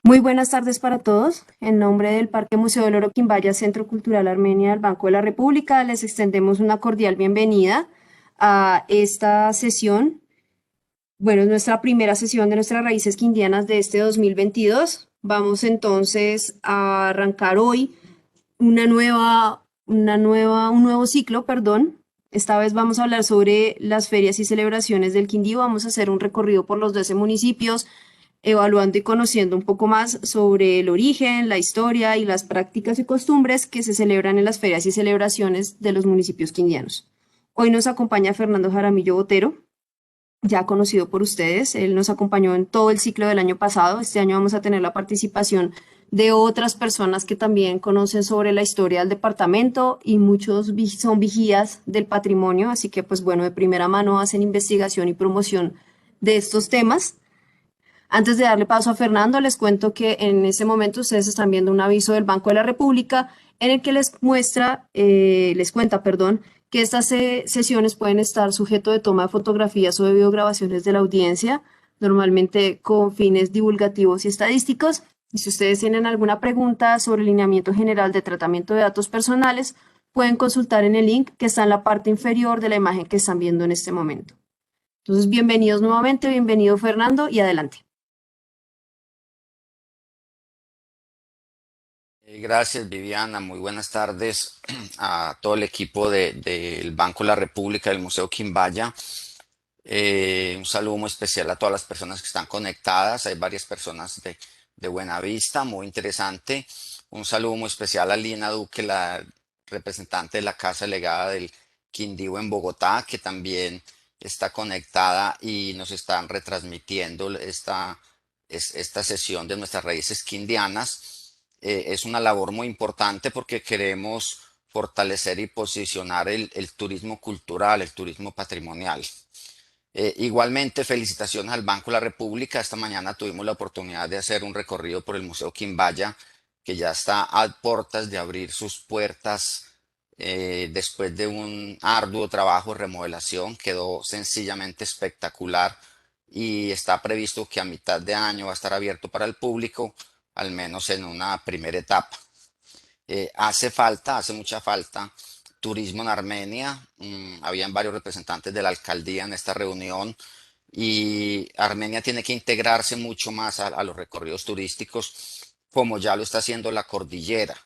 Muy buenas tardes para todos. En nombre del Parque Museo del Oro Quimbaya, Centro Cultural Armenia del Banco de la República, les extendemos una cordial bienvenida a esta sesión. Bueno, es nuestra primera sesión de nuestras raíces quindianas de este 2022. Vamos entonces a arrancar hoy un nuevo ciclo, perdón. Esta vez vamos a hablar sobre las ferias y celebraciones del Quindío. Vamos a hacer un recorrido por los 12 municipios, evaluando y conociendo un poco más sobre el origen, la historia y las prácticas y costumbres que se celebran en las ferias y celebraciones de los municipios quindianos. Hoy nos acompaña Fernando Jaramillo Botero, ya conocido por ustedes. Él nos acompañó en todo el ciclo del año pasado. Este año vamos a tener la participación de otras personas que también conocen sobre la historia del departamento y muchos son vigías del patrimonio, así que pues bueno, de primera mano hacen investigación y promoción de estos temas. Antes de darle paso a Fernando, les cuento que en este momento ustedes están viendo un aviso del Banco de la República en el que les cuenta, perdón, que estas sesiones pueden estar sujeto de toma de fotografías o de videograbaciones de la audiencia, normalmente con fines divulgativos y estadísticos. Y si ustedes tienen alguna pregunta sobre el lineamiento general de tratamiento de datos personales, pueden consultar en el link que está en la parte inferior de la imagen que están viendo en este momento. Entonces, bienvenidos nuevamente, bienvenido Fernando y adelante. Gracias, Viviana. Muy buenas tardes a todo el equipo del Banco de la República, del Museo Quimbaya. Un saludo muy especial a todas las personas que están conectadas. Hay varias personas de Buenavista, muy interesante. Un saludo muy especial a Lina Duque, la representante de la Casa Legada del Quindío en Bogotá, que también está conectada y nos están retransmitiendo esta sesión de nuestras raíces quindianas. Es una labor muy importante porque queremos fortalecer y posicionar el turismo cultural, el turismo patrimonial. Igualmente, felicitaciones al Banco de la República. Esta mañana tuvimos la oportunidad de hacer un recorrido por el Museo Quimbaya, que ya está a puertas de abrir sus puertas después de un arduo trabajo de remodelación. Quedó sencillamente espectacular y está previsto que a mitad de año va a estar abierto para el público, al menos en una primera etapa. Hace falta, hace mucha falta turismo en Armenia. Habían varios representantes de la alcaldía en esta reunión y Armenia tiene que integrarse mucho más a los recorridos turísticos, como ya lo está haciendo la cordillera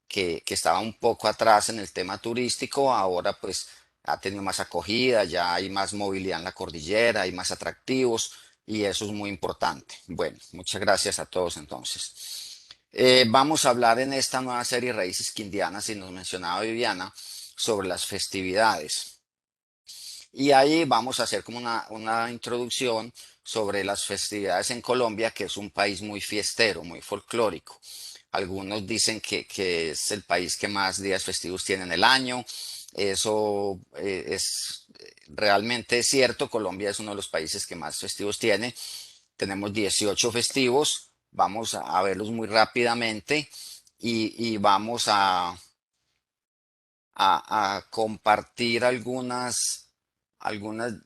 que estaba un poco atrás en el tema turístico, ahora pues ha tenido más acogida, ya hay más movilidad en la cordillera, hay más atractivos y eso es muy importante. Bueno, muchas gracias a todos entonces. Vamos a hablar en esta nueva serie Raíces Quindianas, y nos mencionaba Viviana, sobre las festividades. Y ahí vamos a hacer como una introducción sobre las festividades en Colombia, que es un país muy fiestero, muy folclórico. Algunos dicen que es el país que más días festivos tiene en el año. Eso es realmente cierto. Colombia es uno de los países que más festivos tiene. Tenemos 18 festivos. Vamos a verlos muy rápidamente y vamos a compartir algunas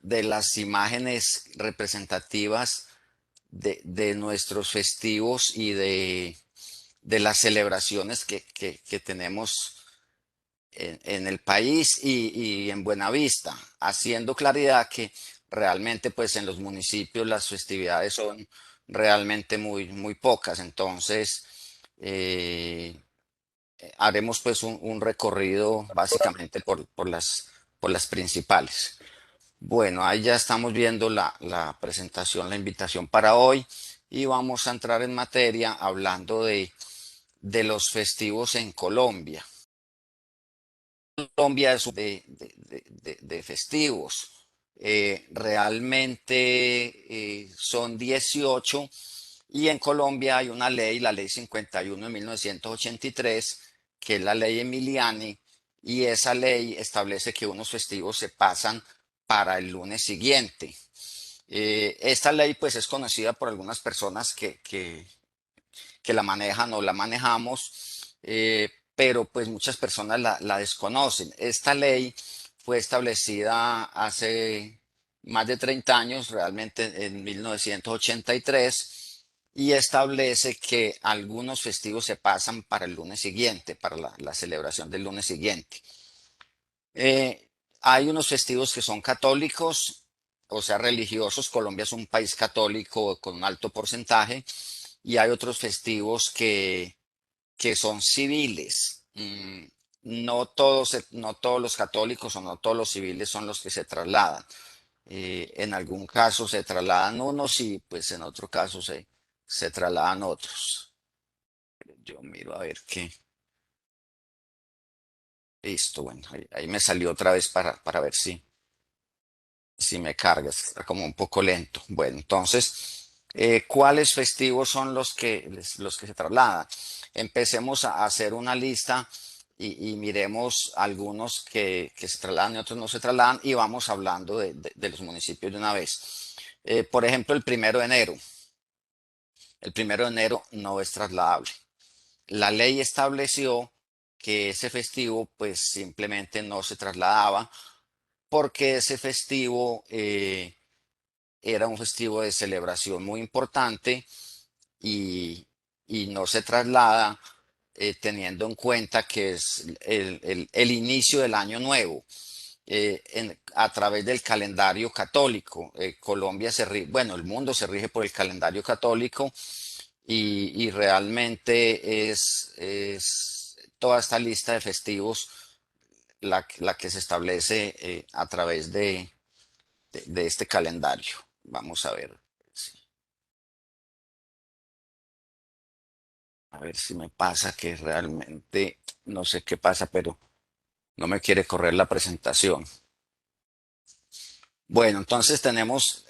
de las imágenes representativas de nuestros festivos y de las celebraciones que tenemos en el país y en Buenavista, haciendo claridad que realmente pues en los municipios las festividades son realmente muy pocas. Entonces, eh, haremos pues un recorrido básicamente por las principales. Bueno, ahí ya estamos viendo la presentación, la invitación para hoy y vamos a entrar en materia hablando de los festivos en Colombia. Colombia es de festivos. Realmente son 18 y en Colombia hay una ley, la ley 51 de 1983, que es la ley Emiliani, y esa ley establece que unos festivos se pasan para el lunes siguiente. Esta ley pues es conocida por algunas personas que la manejan o la manejamos, pero pues muchas personas la desconocen. Esta ley fue establecida hace más de 30 años, realmente en 1983, y establece que algunos festivos se pasan para el lunes siguiente, para la celebración del lunes siguiente. Hay unos festivos que son católicos, o sea, religiosos. Colombia es un país católico con un alto porcentaje, y hay otros festivos que son civiles. No todos los católicos o no todos los civiles son los que se trasladan. En algún caso se trasladan unos y pues en otro caso se trasladan otros. Yo miro a ver qué. Listo, bueno, ahí me salió otra vez para ver si me cargas. Está como un poco lento. Bueno, entonces, ¿cuáles festivos son los que se trasladan? Empecemos a hacer una lista y miremos algunos que se trasladan y otros no se trasladan y vamos hablando de los municipios de una vez. Por ejemplo, el 1 de enero. El 1 de enero no es trasladable. La ley estableció que ese festivo pues simplemente no se trasladaba porque ese festivo era un festivo de celebración muy importante y, y no se traslada teniendo en cuenta que es el inicio del año nuevo. A través del calendario católico. Colombia bueno, el mundo se rige por el calendario católico y realmente es toda esta lista de festivos la que se establece a través de este calendario. Vamos a ver si me pasa que realmente no sé qué pasa, pero no me quiere correr la presentación. Bueno, entonces tenemos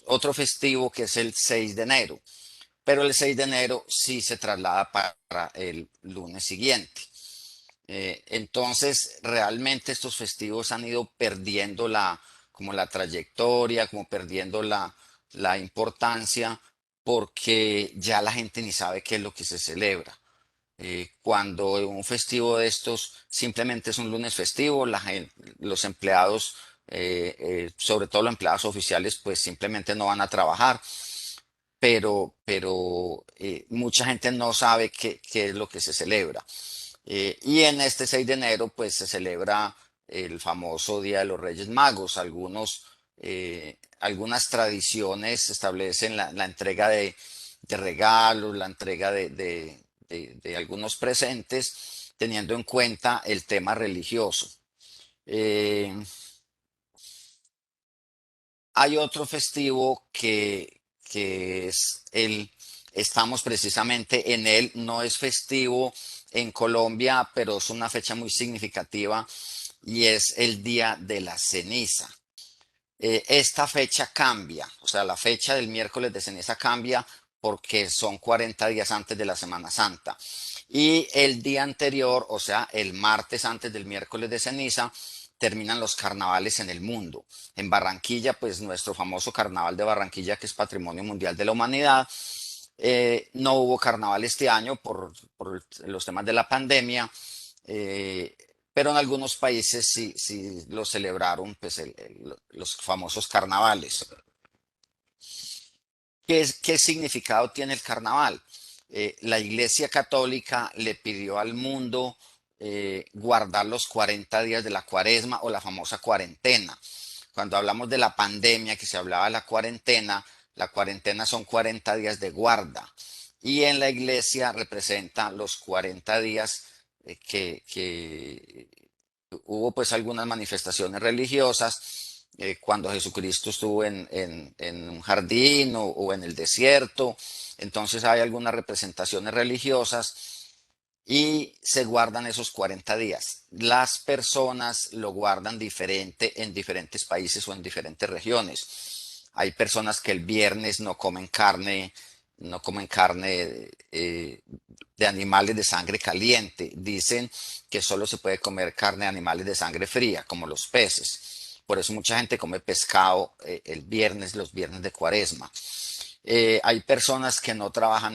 otro festivo que es el 6 de enero, pero el 6 de enero sí se traslada para el lunes siguiente. Entonces, realmente estos festivos han ido perdiendo como la trayectoria, como perdiendo la importancia, porque ya la gente ni sabe qué es lo que se celebra. Cuando un festivo de estos simplemente es un lunes festivo, los empleados, sobre todo los empleados oficiales, pues simplemente no van a trabajar, pero mucha gente no sabe qué es lo que se celebra. Y en este 6 de enero, pues se celebra el famoso Día de los Reyes Magos. Algunas tradiciones establecen la entrega de regalos, la entrega de algunos presentes, teniendo en cuenta el tema religioso. Eh, Hay otro festivo que estamos precisamente en él, no es festivo en Colombia, pero es una fecha muy significativa y es el Día de la Ceniza. Esta fecha cambia, o sea, la fecha del miércoles de ceniza cambia porque son 40 días antes de la Semana Santa. Y el día anterior, o sea, el martes antes del miércoles de ceniza, terminan los carnavales en el mundo. En Barranquilla, pues nuestro famoso carnaval de Barranquilla, que es Patrimonio Mundial de la Humanidad, no hubo carnaval este año por los temas de la pandemia, eh, pero en algunos países sí lo celebraron, pues los famosos carnavales. ¿Qué significado tiene el carnaval? La Iglesia Católica le pidió al mundo guardar los 40 días de la cuaresma o la famosa cuarentena. Cuando hablamos de la pandemia, que se hablaba de la cuarentena son 40 días de guarda. Y en la iglesia representa los 40 días que hubo pues algunas manifestaciones religiosas cuando Jesucristo estuvo en un jardín o en el desierto. Entonces hay algunas representaciones religiosas y se guardan esos 40 días. Las personas lo guardan diferente en diferentes países o en diferentes regiones. Hay personas que el viernes no comen carne de animales de sangre caliente. Dicen que solo se puede comer carne de animales de sangre fría, como los peces. Por eso mucha gente come pescado el viernes, los viernes de cuaresma. Hay personas que no trabajan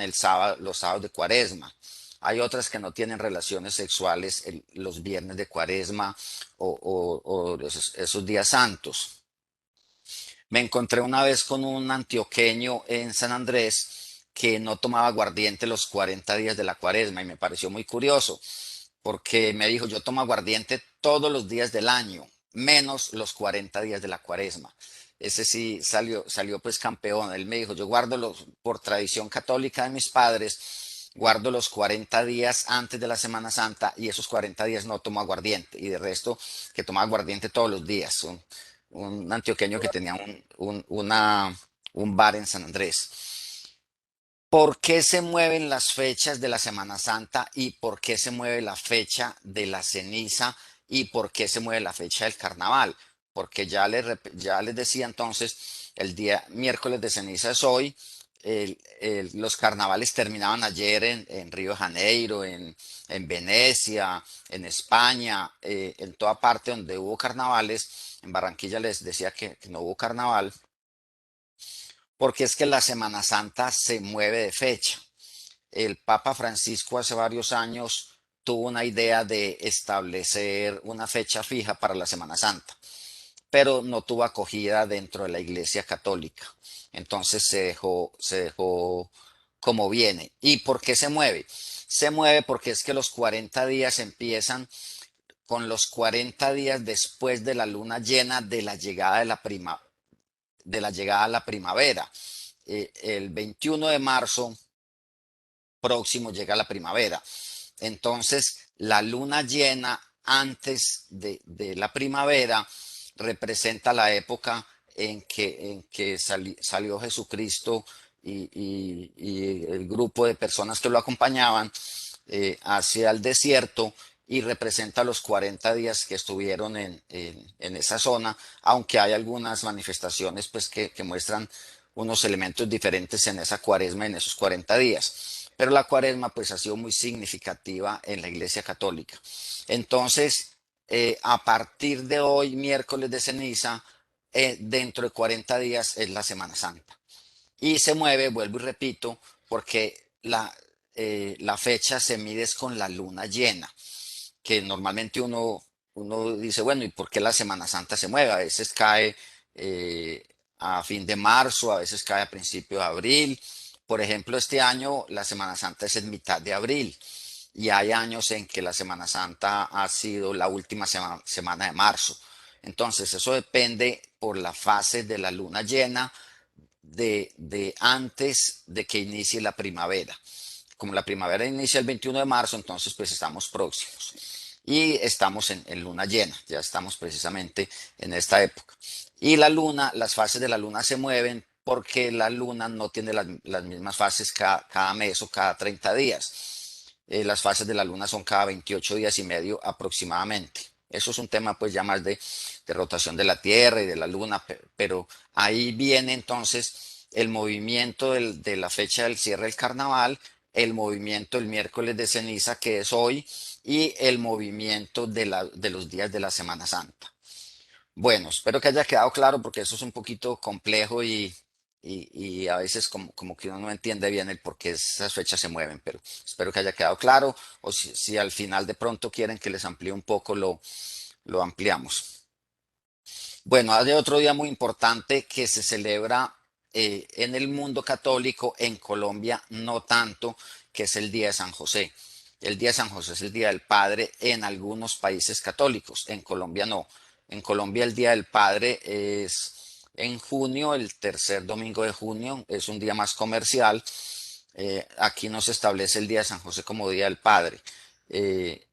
los sábados de cuaresma. Hay otras que no tienen relaciones sexuales los viernes de cuaresma o esos días santos. Me encontré una vez con un antioqueño en San Andrés que no tomaba aguardiente los 40 días de la cuaresma y me pareció muy curioso porque me dijo, yo tomo aguardiente todos los días del año, menos los 40 días de la cuaresma. Ese sí salió pues campeón. Él me dijo, yo guardo por tradición católica de mis padres, guardo los 40 días antes de la Semana Santa y esos 40 días no tomo aguardiente. Y de resto, que toma aguardiente todos los días. Un antioqueño que tenía un bar en San Andrés. ¿Por qué se mueven las fechas de la Semana Santa y por qué se mueve la fecha de la ceniza y por qué se mueve la fecha del carnaval? Porque ya les decía entonces, el día miércoles de ceniza es hoy, los carnavales terminaban ayer en Río de Janeiro, en Venecia, en España, en toda parte donde hubo carnavales. En Barranquilla les decía que no hubo carnaval porque es que la Semana Santa se mueve de fecha. El Papa Francisco hace varios años tuvo una idea de establecer una fecha fija para la Semana Santa, pero no tuvo acogida dentro de la Iglesia Católica. Entonces se dejó como viene. ¿Y por qué se mueve? Se mueve porque es que los 40 días empiezan con los 40 días después de la luna llena de la llegada de la llegada a la primavera. El 21 de marzo próximo llega la primavera. Entonces, la luna llena antes de la primavera representa la época en que salió Jesucristo y el grupo de personas que lo acompañaban hacia el desierto y representa los 40 días que estuvieron en esa zona, aunque hay algunas manifestaciones pues, que muestran unos elementos diferentes en esa cuaresma, en esos 40 días. Pero la cuaresma pues ha sido muy significativa en la Iglesia Católica. Entonces, a partir de hoy, miércoles de ceniza, dentro de 40 días es la Semana Santa. Y se mueve, vuelvo y repito, porque la fecha se mide es con la luna llena, que normalmente uno dice, bueno, ¿y por qué la Semana Santa se mueve? A veces cae a fin de marzo, a veces cae a principio de abril. Por ejemplo, este año la Semana Santa es en mitad de abril y hay años en que la Semana Santa ha sido la última semana de marzo. Entonces, eso depende por la fase de la luna llena de antes de que inicie la primavera. Como la primavera inicia el 21 de marzo, entonces pues estamos próximos. Y estamos en luna llena, ya estamos precisamente en esta época. Y la luna, las fases de la luna se mueven porque la luna no tiene las mismas fases cada mes o cada 30 días. Las fases de la luna son cada 28 días y medio aproximadamente. Eso es un tema pues ya más de rotación de la Tierra y de la luna, pero ahí viene entonces el movimiento de la fecha del cierre del carnaval, el movimiento el miércoles de ceniza que es hoy y el movimiento de los días de la Semana Santa. Bueno, espero que haya quedado claro porque eso es un poquito complejo y a veces como que uno no entiende bien el por qué esas fechas se mueven, pero espero que haya quedado claro o si al final de pronto quieren que les amplíe un poco, lo ampliamos. Bueno, hay otro día muy importante que se celebra en el mundo católico, en Colombia no tanto, que es el Día de San José. El Día de San José es el Día del Padre en algunos países católicos, en Colombia no. En Colombia el Día del Padre es en junio, el tercer domingo de junio, es un día más comercial. Aquí no se establece el Día de San José como Día del Padre.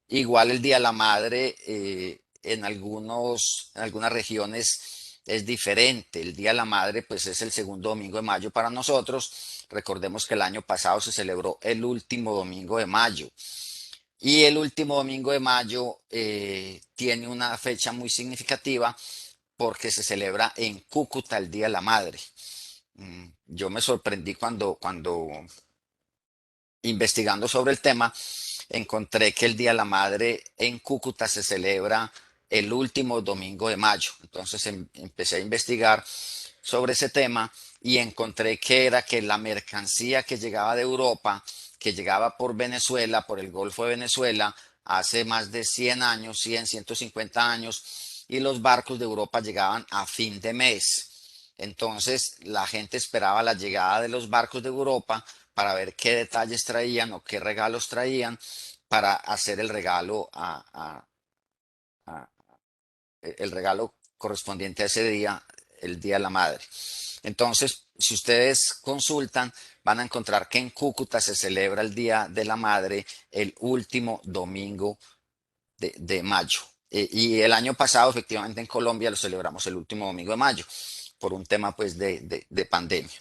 Igual el Día de la Madre en algunas regiones es diferente. El Día de la Madre pues es el segundo domingo de mayo para nosotros. Recordemos que el año pasado se celebró el último domingo de mayo. Y el último domingo de mayo tiene una fecha muy significativa porque se celebra en Cúcuta el Día de la Madre. Yo me sorprendí cuando investigando sobre el tema, encontré que el Día de la Madre en Cúcuta se celebra el último domingo de mayo. Entonces empecé a investigar sobre ese tema y encontré que era que la mercancía que llegaba de Europa, que llegaba por Venezuela, por el Golfo de Venezuela, hace más de 100 años, 150 años, y los barcos de Europa llegaban a fin de mes. Entonces la gente esperaba la llegada de los barcos de Europa para ver qué detalles traían o qué regalos traían para hacer el regalo a- el regalo correspondiente a ese día, el Día de la Madre. Entonces, si ustedes consultan, van a encontrar que en Cúcuta se celebra el Día de la Madre el último domingo de mayo. Y el año pasado, efectivamente, en Colombia lo celebramos el último domingo de mayo, por un tema pues de pandemia.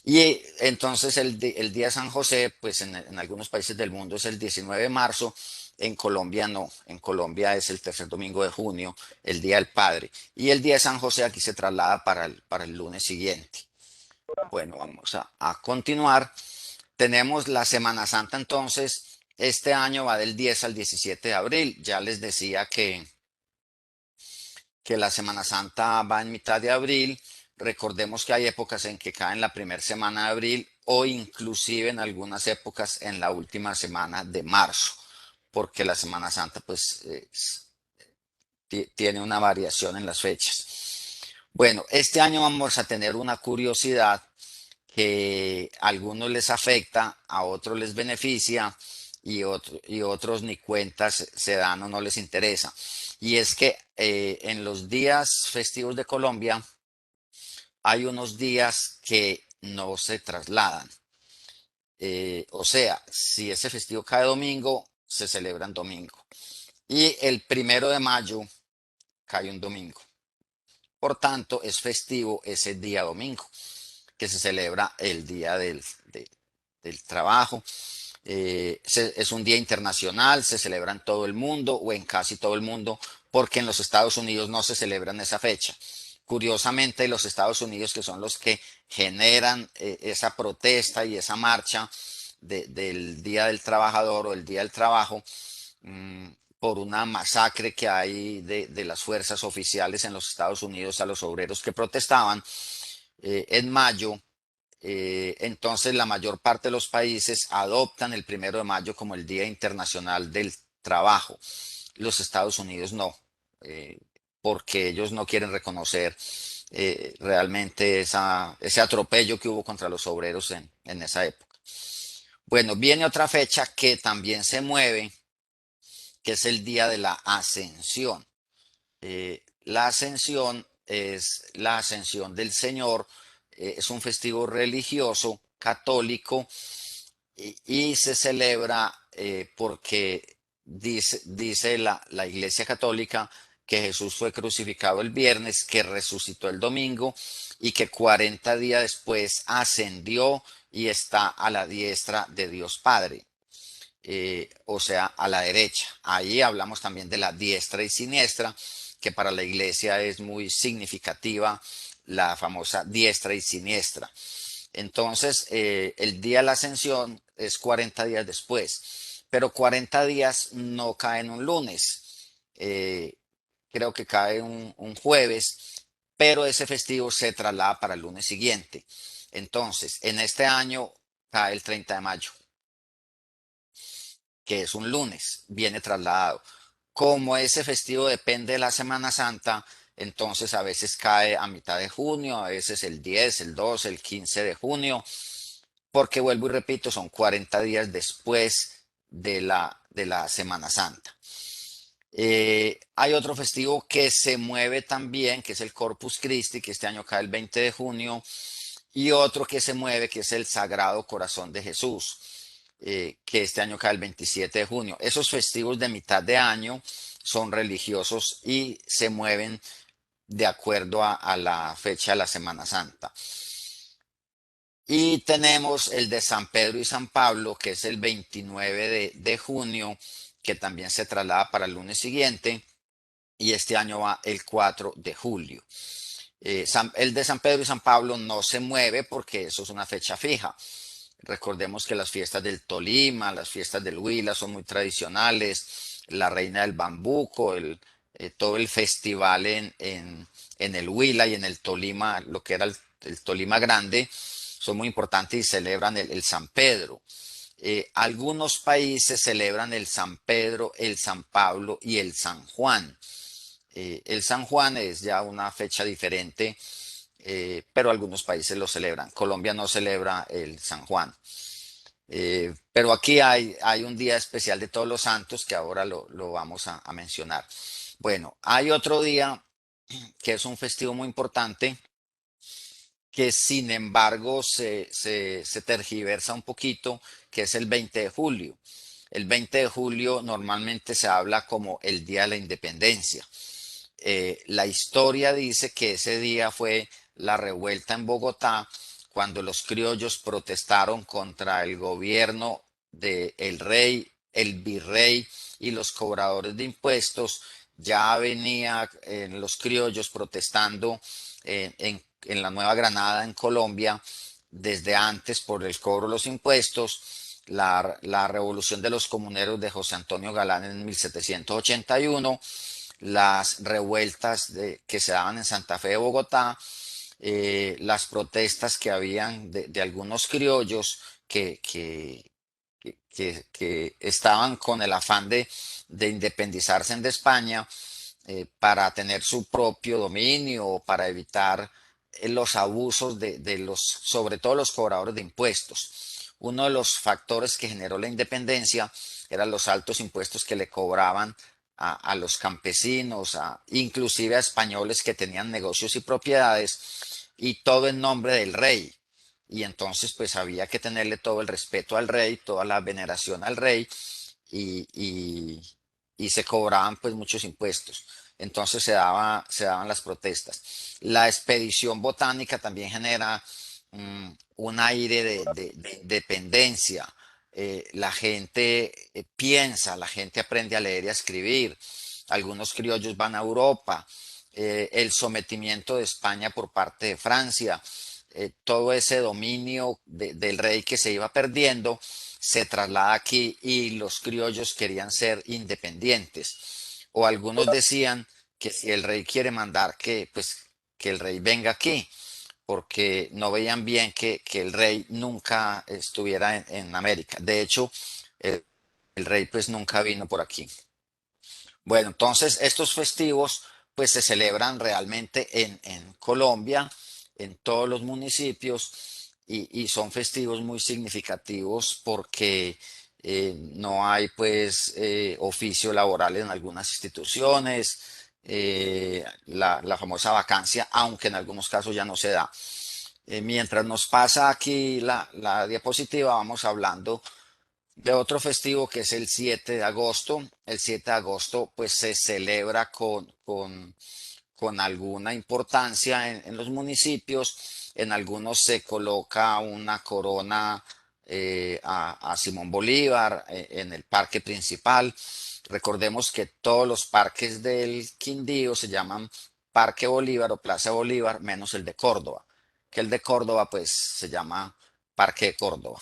Y entonces el Día de San José, pues en algunos países del mundo es el 19 de marzo, en Colombia no, en Colombia es el tercer domingo de junio, el Día del Padre. Y el Día de San José aquí se traslada para el lunes siguiente. Bueno, vamos a continuar. Tenemos la Semana Santa entonces. Este año va del 10 al 17 de abril. Ya les decía que la Semana Santa va en mitad de abril. Recordemos que hay épocas en que cae en la primera semana de abril o inclusive en algunas épocas en la última semana de marzo, porque la Semana Santa pues tiene una variación en las fechas. Bueno, este año vamos a tener una curiosidad que a algunos les afecta, a otros les beneficia y otros ni cuentas se dan o no les interesa. Y es que en los días festivos de Colombia hay unos días que no se trasladan. O sea, si ese festivo cae domingo, se celebra en domingo. Y el 1 de mayo cae un domingo. Por tanto, es festivo ese día domingo, que se celebra el Día del Trabajo. Es un día internacional, se celebra en todo el mundo o en casi todo el mundo, porque en los Estados Unidos no se celebra en esa fecha. Curiosamente, los Estados Unidos, que son los que generan esa protesta y esa marcha del Día del Trabajador o el Día del Trabajo, mmm, por una masacre que hay de las fuerzas oficiales en los Estados Unidos a los obreros que protestaban en mayo. Entonces la mayor parte de los países adoptan el 1 de mayo como el Día Internacional del Trabajo. Los Estados Unidos no, eh, porque ellos no quieren reconocer realmente ese atropello que hubo contra los obreros en esa época. Bueno, viene otra fecha que también se mueve, que es el Día de la Ascensión. La Ascensión es la ascensión del Señor, es un festivo religioso católico y se celebra porque dice la Iglesia Católica que Jesús fue crucificado el viernes, que resucitó el domingo y que 40 días después ascendió y está a la diestra de Dios Padre. O sea, a la derecha. Ahí hablamos también de la diestra y siniestra, que para la iglesia es muy significativa, la famosa diestra y siniestra. Entonces, el día de la ascensión es 40 días después, pero 40 días no cae en un lunes, creo que cae un jueves, pero ese festivo se traslada para el lunes siguiente. Entonces, en este año cae el 30 de mayo, que es un lunes, viene trasladado. Como ese festivo depende de la Semana Santa, entonces a veces cae a mitad de junio, a veces el 10, el 12, el 15 de junio, porque vuelvo y repito, son 40 días después de la Semana Santa. Hay otro festivo que se mueve también, que es el Corpus Christi, que este año cae el 20 de junio, y otro que se mueve, que es el Sagrado Corazón de Jesús, que este año cae el 27 de junio. Esos festivos de mitad de año son religiosos y se mueven de acuerdo a la fecha de la Semana Santa. Y tenemos el de San Pedro y San Pablo, que es el 29 de junio, que también se traslada para el lunes siguiente, y este año va el 4 de julio. El de San Pedro y San Pablo no se mueve porque eso es una fecha fija. Recordemos que las fiestas del Tolima, las fiestas del Huila son muy tradicionales, la Reina del Bambuco, todo el festival en el Huila y en el Tolima, lo que era el Tolima Grande, son muy importantes y celebran el San Pedro. Algunos países celebran el San Pedro, el San Pablo y el San Juan. El San Juan es ya una fecha diferente, pero algunos países lo celebran. Colombia no celebra el San Juan. Pero aquí hay un día especial de Todos los Santos que ahora lo vamos a mencionar. Bueno, hay otro día que es un festivo muy importante que sin embargo se tergiversa un poquito, que es el 20 de julio. El 20 de julio normalmente se habla como el Día de la Independencia. La historia dice que ese día fue la revuelta en Bogotá cuando los criollos protestaron contra el gobierno del rey, el virrey y los cobradores de impuestos. Ya venía los criollos protestando en la Nueva Granada, en Colombia, desde antes por el cobro de los impuestos. La revolución de los comuneros de José Antonio Galán en 1781, las revueltas que se daban en Santa Fe de Bogotá, las protestas que habían de algunos criollos que estaban con el afán de independizarse de España, para tener su propio dominio, para evitar los abusos de los, sobre todo los cobradores de impuestos. Uno de los factores que generó la independencia eran los altos impuestos que le cobraban a los campesinos, inclusive a españoles que tenían negocios y propiedades, y todo en nombre del rey. Y entonces pues había que tenerle todo el respeto al rey, toda la veneración al rey, y, y- y se cobraban pues muchos impuestos. Entonces se daban las protestas. La expedición botánica también genera un aire de independencia. La gente piensa, la gente aprende a leer y a escribir. Algunos criollos van a Europa. El sometimiento de España por parte de Francia, todo ese dominio del rey que se iba perdiendo, se traslada aquí y los criollos querían ser independientes. O algunos decían que si el rey quiere mandar, que pues que el rey venga aquí, porque no veían bien que el rey nunca estuviera en América. De hecho, el rey pues nunca vino por aquí. Bueno, entonces estos festivos pues se celebran realmente en Colombia, en todos los municipios, y son festivos muy significativos porque no hay pues oficio laboral en algunas instituciones, la famosa vacancia, aunque en algunos casos ya no se da. Mientras nos pasa aquí la diapositiva, vamos hablando de otro festivo que es el 7 de agosto. El 7 de agosto pues se celebra con alguna importancia en los municipios. En algunos se coloca una corona a Simón Bolívar en el parque principal. Recordemos que todos los parques del Quindío se llaman Parque Bolívar o Plaza Bolívar, menos el de Córdoba, que el de Córdoba pues se llama Parque de Córdoba.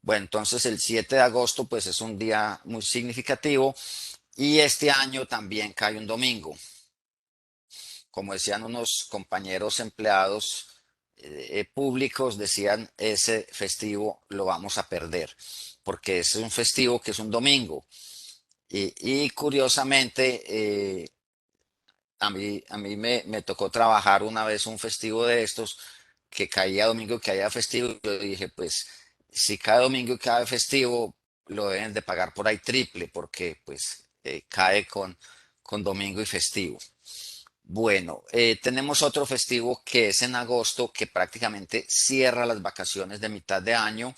Bueno, entonces el 7 de agosto pues es un día muy significativo, y este año también cae un domingo. Como decían unos compañeros empleados públicos, decían, ese festivo lo vamos a perder, porque es un festivo que es un domingo. Y curiosamente, a mí me tocó trabajar una vez un festivo de estos, que caía domingo y caía festivo. Y yo dije, pues, si cada domingo y cada festivo, lo deben de pagar por ahí triple, porque pues cae con domingo y festivo. Bueno, tenemos otro festivo que es en agosto, que prácticamente cierra las vacaciones de mitad de año,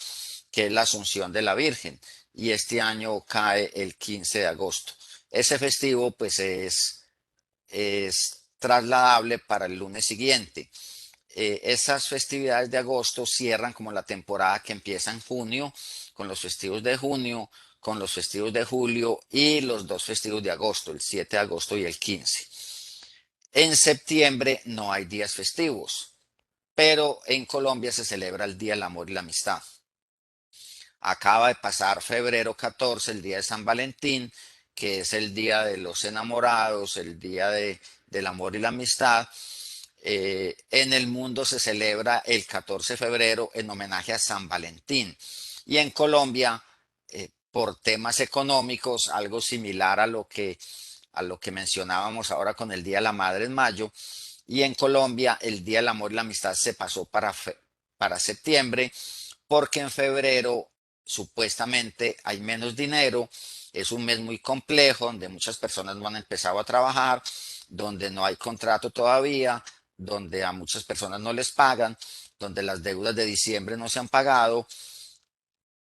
que es la Asunción de la Virgen. Y este año cae el 15 de agosto. Ese festivo pues es trasladable para el lunes siguiente. Esas festividades de agosto cierran como la temporada que empieza en junio, con los festivos de junio, con los festivos de julio y los dos festivos de agosto, el 7 de agosto y el 15. En septiembre no hay días festivos, pero en Colombia se celebra el Día del Amor y la Amistad. Acaba de pasar febrero 14, el día de San Valentín, que es el día de los enamorados, el día del amor y la amistad. En el mundo se celebra el 14 de febrero en homenaje a San Valentín. Y en Colombia, por temas económicos, algo similar a lo que mencionábamos ahora con el Día de la Madre en mayo. Y en Colombia, el Día del Amor y la Amistad se pasó para septiembre, porque en febrero supuestamente hay menos dinero. Es un mes muy complejo donde muchas personas no han empezado a trabajar, donde no hay contrato todavía, donde a muchas personas no les pagan, donde las deudas de diciembre no se han pagado,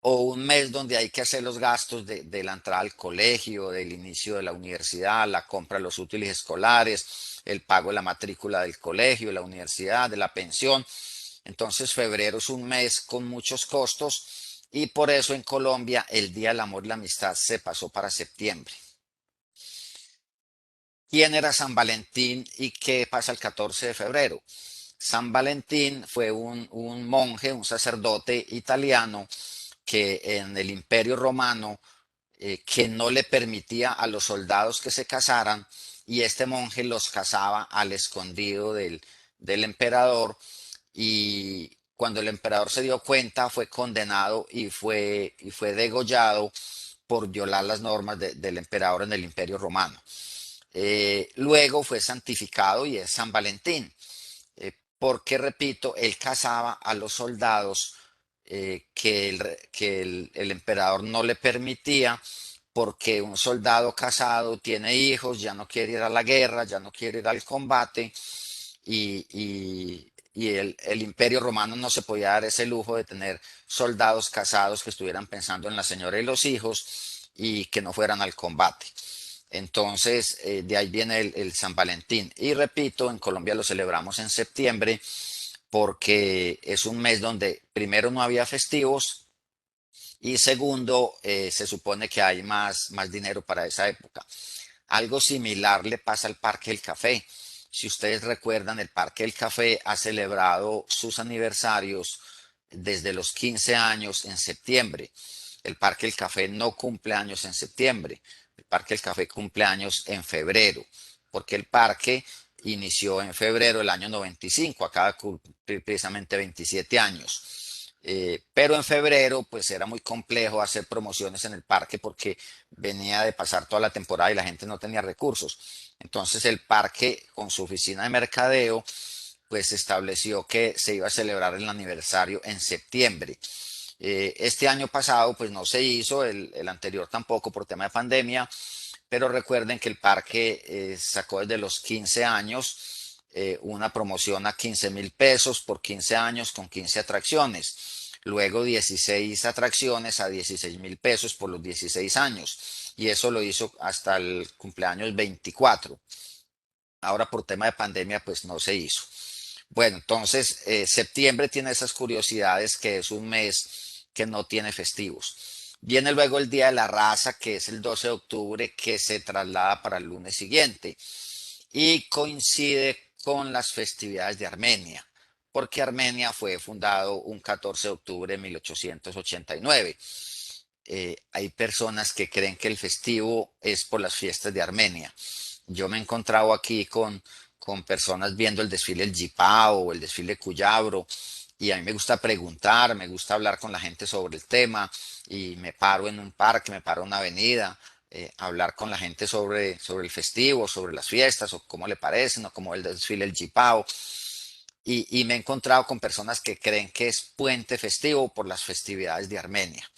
o un mes donde hay que hacer los gastos de la entrada al colegio, del inicio de la universidad, la compra de los útiles escolares, el pago de la matrícula del colegio, de la universidad, de la pensión. Entonces, febrero es un mes con muchos costos y por eso en Colombia el Día del Amor y la Amistad se pasó para septiembre. ¿Quién era San Valentín y qué pasa el 14 de febrero? San Valentín fue un monje, un sacerdote italiano que en el Imperio Romano que no le permitía a los soldados que se casaran y este monje los casaba al escondido del emperador y cuando el emperador se dio cuenta fue condenado y fue degollado por violar las normas del emperador en el Imperio Romano. Luego fue santificado y es San Valentín, porque, repito, él casaba a los soldados que el emperador no le permitía, porque un soldado casado tiene hijos, ya no quiere ir a la guerra, ya no quiere ir al combate, y el Imperio Romano no se podía dar ese lujo de tener soldados casados que estuvieran pensando en la señora y los hijos y que no fueran al combate. Entonces, de ahí viene el San Valentín. Y repito, en Colombia lo celebramos en septiembre porque es un mes donde primero no había festivos y segundo, se supone que hay más dinero para esa época. Algo similar le pasa al Parque del Café. Si ustedes recuerdan, el Parque del Café ha celebrado sus aniversarios desde los 15 años en septiembre. El Parque del Café no cumple años en septiembre. El Parque del Café cumple años en febrero, porque el parque inició en febrero del año 95, acaba de cumplir precisamente 27 años. Pero en febrero, pues era muy complejo hacer promociones en el parque porque venía de pasar toda la temporada y la gente no tenía recursos. Entonces el parque, con su oficina de mercadeo, pues estableció que se iba a celebrar el aniversario en septiembre. Este año pasado, pues no se hizo, el anterior tampoco por tema de pandemia, pero recuerden que el parque sacó desde los 15 años una promoción a 15.000 pesos por 15 años con 15 atracciones. Luego 16 atracciones a 16.000 pesos por los 16 años. Y eso lo hizo hasta el cumpleaños 24. Ahora por tema de pandemia, pues no se hizo. Bueno, entonces septiembre tiene esas curiosidades que es un mes que no tiene festivos. Viene luego el Día de la Raza, que es el 12 de octubre, que se traslada para el lunes siguiente y coincide con las festividades de Armenia, porque Armenia fue fundado un 14 de octubre de 1889. Hay personas que creen que el festivo es por las fiestas de Armenia. Yo me he encontrado aquí con personas viendo el desfile del Jipao o el desfile Cuyabro y a mí me gusta preguntar, me gusta hablar con la gente sobre el tema y me paro en un parque, me paro en una avenida, hablar con la gente sobre el festivo, sobre las fiestas o cómo le parecen o cómo el desfile del Jipao. Y me he encontrado con personas que creen que es puente festivo por las festividades de Armenia.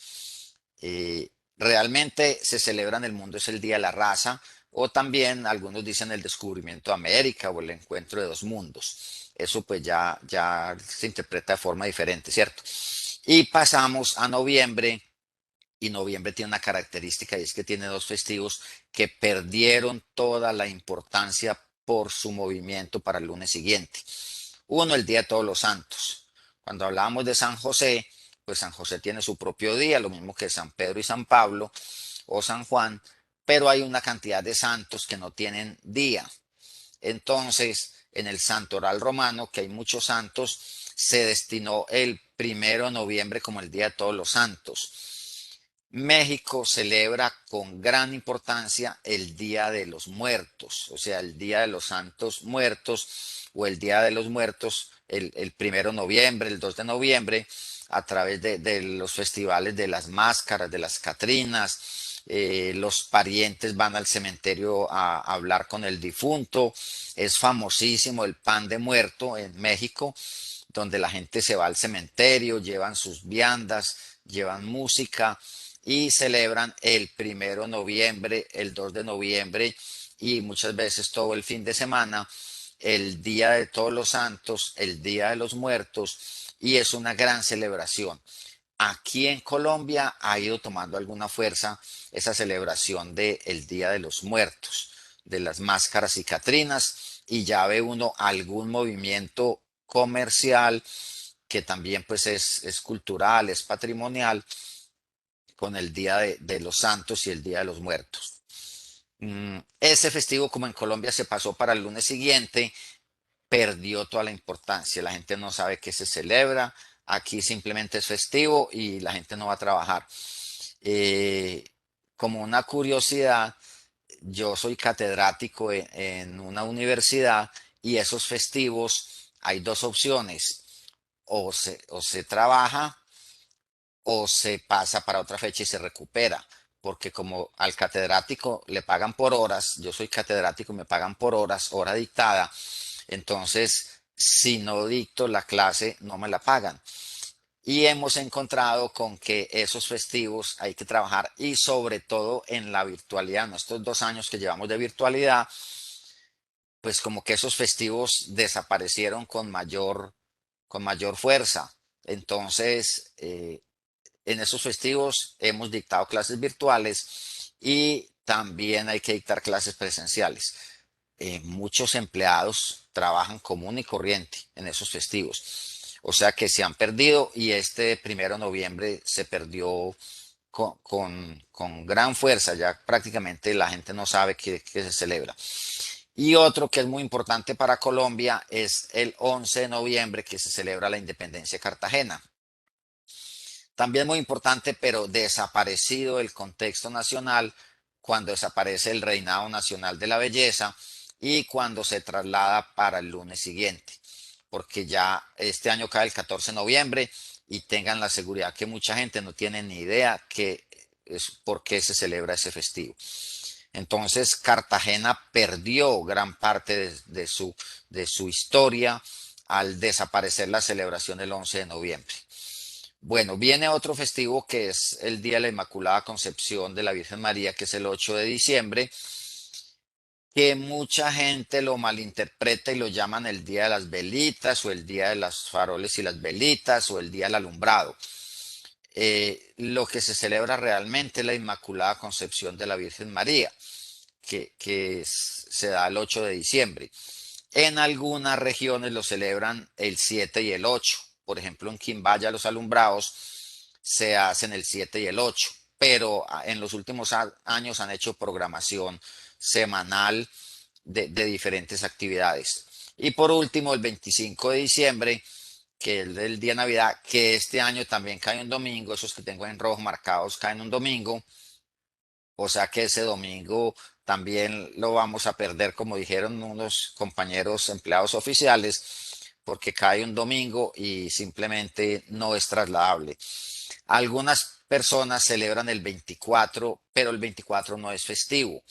Realmente se celebra en el mundo es el Día de la Raza, o también algunos dicen el descubrimiento de América o el encuentro de dos mundos. Eso pues ya se interpreta de forma diferente, ¿cierto? Y pasamos a noviembre, y noviembre tiene una característica y es que tiene dos festivos que perdieron toda la importancia por su movimiento para el lunes siguiente. Uno, el Día de Todos los Santos. Cuando hablábamos de San José, pues San José tiene su propio día, lo mismo que San Pedro y San Pablo o San Juan, pero hay una cantidad de santos que no tienen día. Entonces, en el santoral romano, que hay muchos santos, se destinó el 1 de noviembre como el Día de Todos los Santos. México celebra con gran importancia el Día de los Muertos, o sea, el Día de los Santos Muertos o el Día de los Muertos, el 1 de noviembre, el 2 de noviembre, a través de los festivales de las máscaras, de las Catrinas. Los parientes van al cementerio a hablar con el difunto. Es famosísimo el pan de muerto en México donde la gente se va al cementerio, llevan sus viandas, llevan música y celebran el 1 de noviembre, el 2 de noviembre y muchas veces todo el fin de semana, el Día de Todos los Santos, el Día de los Muertos, y es una gran celebración. Aquí en Colombia ha ido tomando alguna fuerza esa celebración del Día de los Muertos, de las máscaras y catrinas, y ya ve uno algún movimiento comercial que también pues es cultural, es patrimonial, con el Día de los Santos y el Día de los Muertos. Ese festivo, como en Colombia se pasó para el lunes siguiente, perdió toda la importancia. La gente no sabe qué se celebra. Aquí simplemente es festivo y la gente no va a trabajar. Eh, Como una curiosidad, yo soy catedrático en una universidad y esos festivos hay dos opciones. O se trabaja o se pasa para otra fecha y se recupera. Porque como al catedrático le pagan por horas, yo soy catedrático y me pagan por horas, hora dictada, entonces si no dicto la clase no me la pagan. Y hemos encontrado con que esos festivos hay que trabajar y sobre todo en la virtualidad. En estos 2 años que llevamos de virtualidad, pues como que esos festivos desaparecieron con mayor fuerza. Entonces, en esos festivos hemos dictado clases virtuales y también hay que dictar clases presenciales. Muchos empleados trabajan común y corriente en esos festivos. O sea que se han perdido y este 1 de noviembre se perdió con gran fuerza. Ya prácticamente la gente no sabe que se celebra. Y otro que es muy importante para Colombia es el 11 de noviembre que se celebra la independencia de Cartagena. También muy importante, pero desaparecido del contexto nacional cuando desaparece el reinado nacional de la belleza y cuando se traslada para el lunes siguiente, porque ya este año cae el 14 de noviembre y tengan la seguridad que mucha gente no tiene ni idea que es por qué se celebra ese festivo. Entonces, Cartagena perdió gran parte de su historia al desaparecer la celebración del 11 de noviembre. Bueno, viene otro festivo que es el Día de la Inmaculada Concepción de la Virgen María, que es el 8 de diciembre, que mucha gente lo malinterpreta y lo llaman el Día de las Velitas o el Día de las Faroles y las Velitas o el Día del Alumbrado. Lo que se celebra realmente es la Inmaculada Concepción de la Virgen María, que se da el 8 de diciembre. En algunas regiones lo celebran el 7 y el 8. Por ejemplo, en Quimbaya los alumbrados se hacen el 7 y el 8, pero en los últimos años han hecho programación semanal de diferentes actividades. Y por último, el 25 de diciembre, que es el día de Navidad, que este año también cae un domingo, esos que tengo en rojo marcados caen un domingo, o sea que ese domingo también lo vamos a perder, como dijeron unos compañeros empleados oficiales, porque cae un domingo y simplemente no es trasladable. Algunas personas celebran el 24, pero el 24 no es festivo.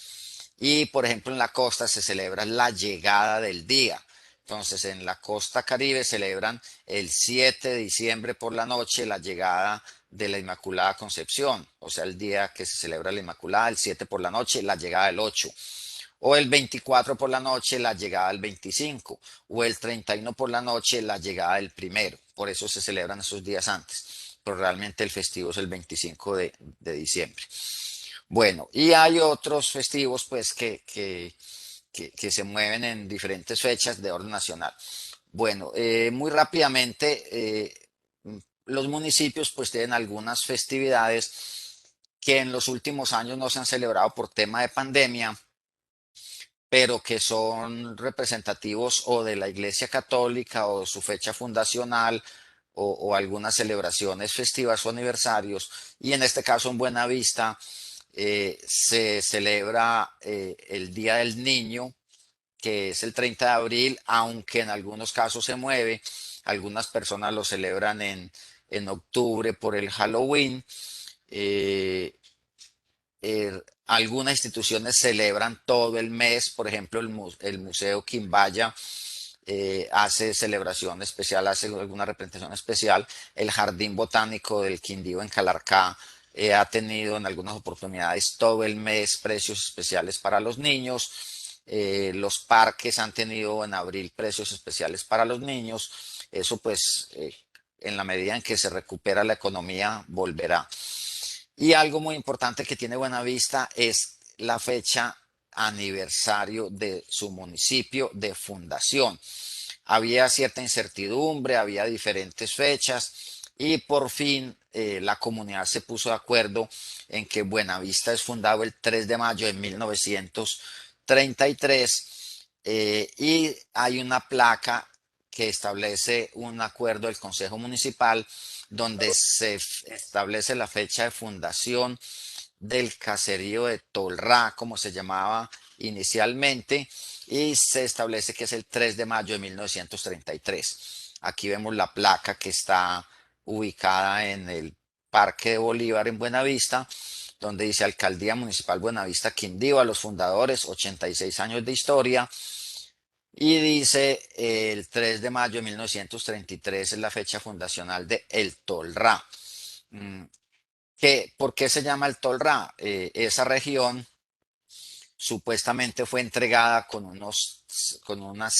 Y por ejemplo en la costa se celebra la llegada del día. Entonces en la costa Caribe celebran el 7 de diciembre por la noche la llegada de la Inmaculada Concepción, o sea, el día que se celebra la Inmaculada, el 7 por la noche, la llegada del 8. O el 24 por la noche, la llegada del 25. O el 31 por la noche, la llegada del primero. Por eso se celebran esos días antes. Pero realmente el festivo es el 25 de diciembre. Bueno, y hay otros festivos pues que se mueven en diferentes fechas de orden nacional. Bueno, muy rápidamente, los municipios pues tienen algunas festividades que en los últimos años no se han celebrado por tema de pandemia, pero que son representativos o de la Iglesia Católica o su fecha fundacional o algunas celebraciones festivas o aniversarios. Y en este caso en Buenavista se celebra el Día del Niño, que es el 30 de abril, aunque en algunos casos se mueve. Algunas personas lo celebran en octubre por el Halloween. Eh, Algunas instituciones celebran todo el mes, por ejemplo, el Museo Quimbaya hace celebración especial, hace alguna representación especial. El Jardín Botánico del Quindío en Calarcá ha tenido en algunas oportunidades todo el mes precios especiales para los niños. Los parques han tenido en abril precios especiales para los niños. Eso pues en la medida en que se recupera la economía volverá. Y algo muy importante que tiene Buenavista es la fecha aniversario de su municipio de fundación. Había cierta incertidumbre, había diferentes fechas y por fin la comunidad se puso de acuerdo en que Buenavista es fundado el 3 de mayo de 1933 y hay una placa que establece un acuerdo del Consejo Municipal donde se establece la fecha de fundación del caserío de Tolrá, como se llamaba inicialmente, y se establece que es el 3 de mayo de 1933. Aquí vemos la placa que está ubicada en el Parque de Bolívar en Buenavista, donde dice Alcaldía Municipal Buenavista Quindío, a los fundadores, 86 años de historia, y dice el 3 de mayo de 1933 es la fecha fundacional de El Tolrá. Mm, ¿Por qué se llama el Tolrá? Esa región supuestamente fue entregada con unas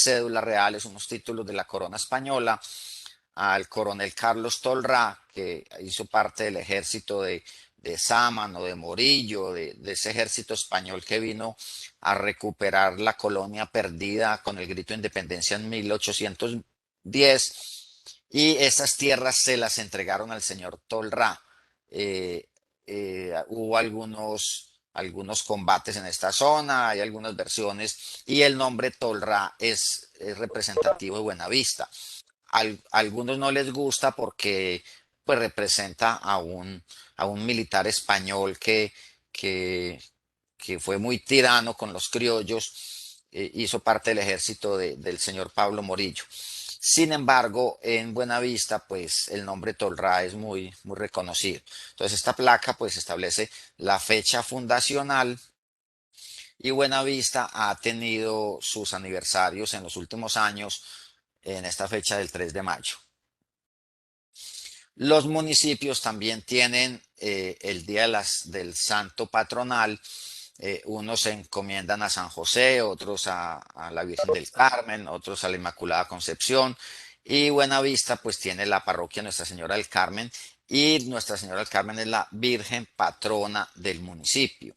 cédulas reales, unos títulos de la corona española al coronel Carlos Tolrá, que hizo parte del ejército de Sámano, de Morillo, de ese ejército español que vino a recuperar la colonia perdida con el grito de independencia en 1810. Y esas tierras se las entregaron al señor Tolrá. Eh, Hubo algunos combates en esta zona, hay algunas versiones, y el nombre Tolrá es representativo de Buenavista. Algunos no les gusta porque pues representa a un militar español que, que fue muy tirano con los criollos, hizo parte del ejército del señor Pablo Morillo. Sin embargo, en Buenavista, pues el nombre Tolrá es muy reconocido. Entonces, esta placa pues establece la fecha fundacional y Buenavista ha tenido sus aniversarios en los últimos años en esta fecha del 3 de mayo. Los municipios también tienen el día del santo patronal. Unos se encomiendan a San José, otros a la Virgen del Carmen, otros a la Inmaculada Concepción. Y Buenavista pues tiene la parroquia Nuestra Señora del Carmen y Nuestra Señora del Carmen es la Virgen patrona del municipio.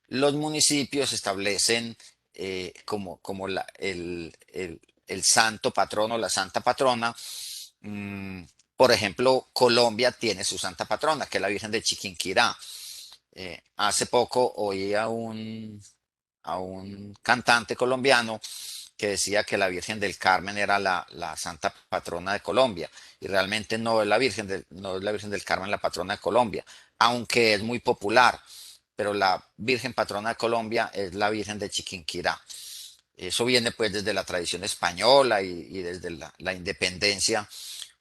Los municipios establecen como el santo patrono, la santa patrona. Mm, por ejemplo, Colombia tiene su santa patrona, que es la Virgen de Chiquinquirá. Hace poco oí a un cantante colombiano que decía que la Virgen del Carmen era la santa patrona de Colombia y realmente no es la Virgen del Carmen la patrona de Colombia, aunque es muy popular, pero la Virgen patrona de Colombia es la Virgen de Chiquinquirá. Eso viene pues desde la tradición española y desde la independencia,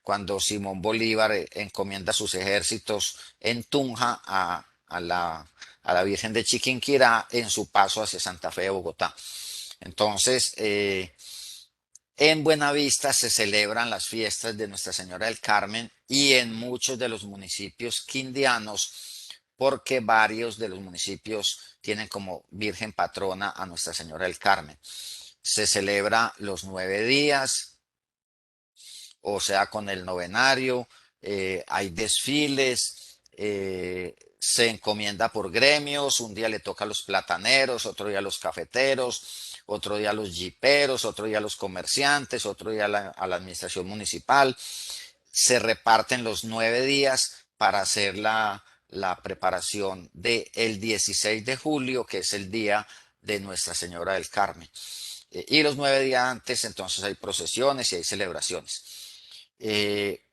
cuando Simón Bolívar encomienda sus ejércitos en Tunja a la Virgen de Chiquinquirá en su paso hacia Santa Fe de Bogotá. Entonces, en Buenavista se celebran las fiestas de Nuestra Señora del Carmen y en muchos de los municipios quindianos, porque varios de los municipios tienen como Virgen patrona a Nuestra Señora del Carmen. Se celebra los 9 días, o sea, con el novenario, hay desfiles, se encomienda por gremios, un día le toca a los plataneros, otro día a los cafeteros, otro día a los jiperos, otro día a los comerciantes, otro día a la administración municipal. Se reparten los 9 días para hacer la preparación del 16 de julio, que es el día de Nuestra Señora del Carmen. Y los 9 días antes, entonces hay procesiones y hay celebraciones.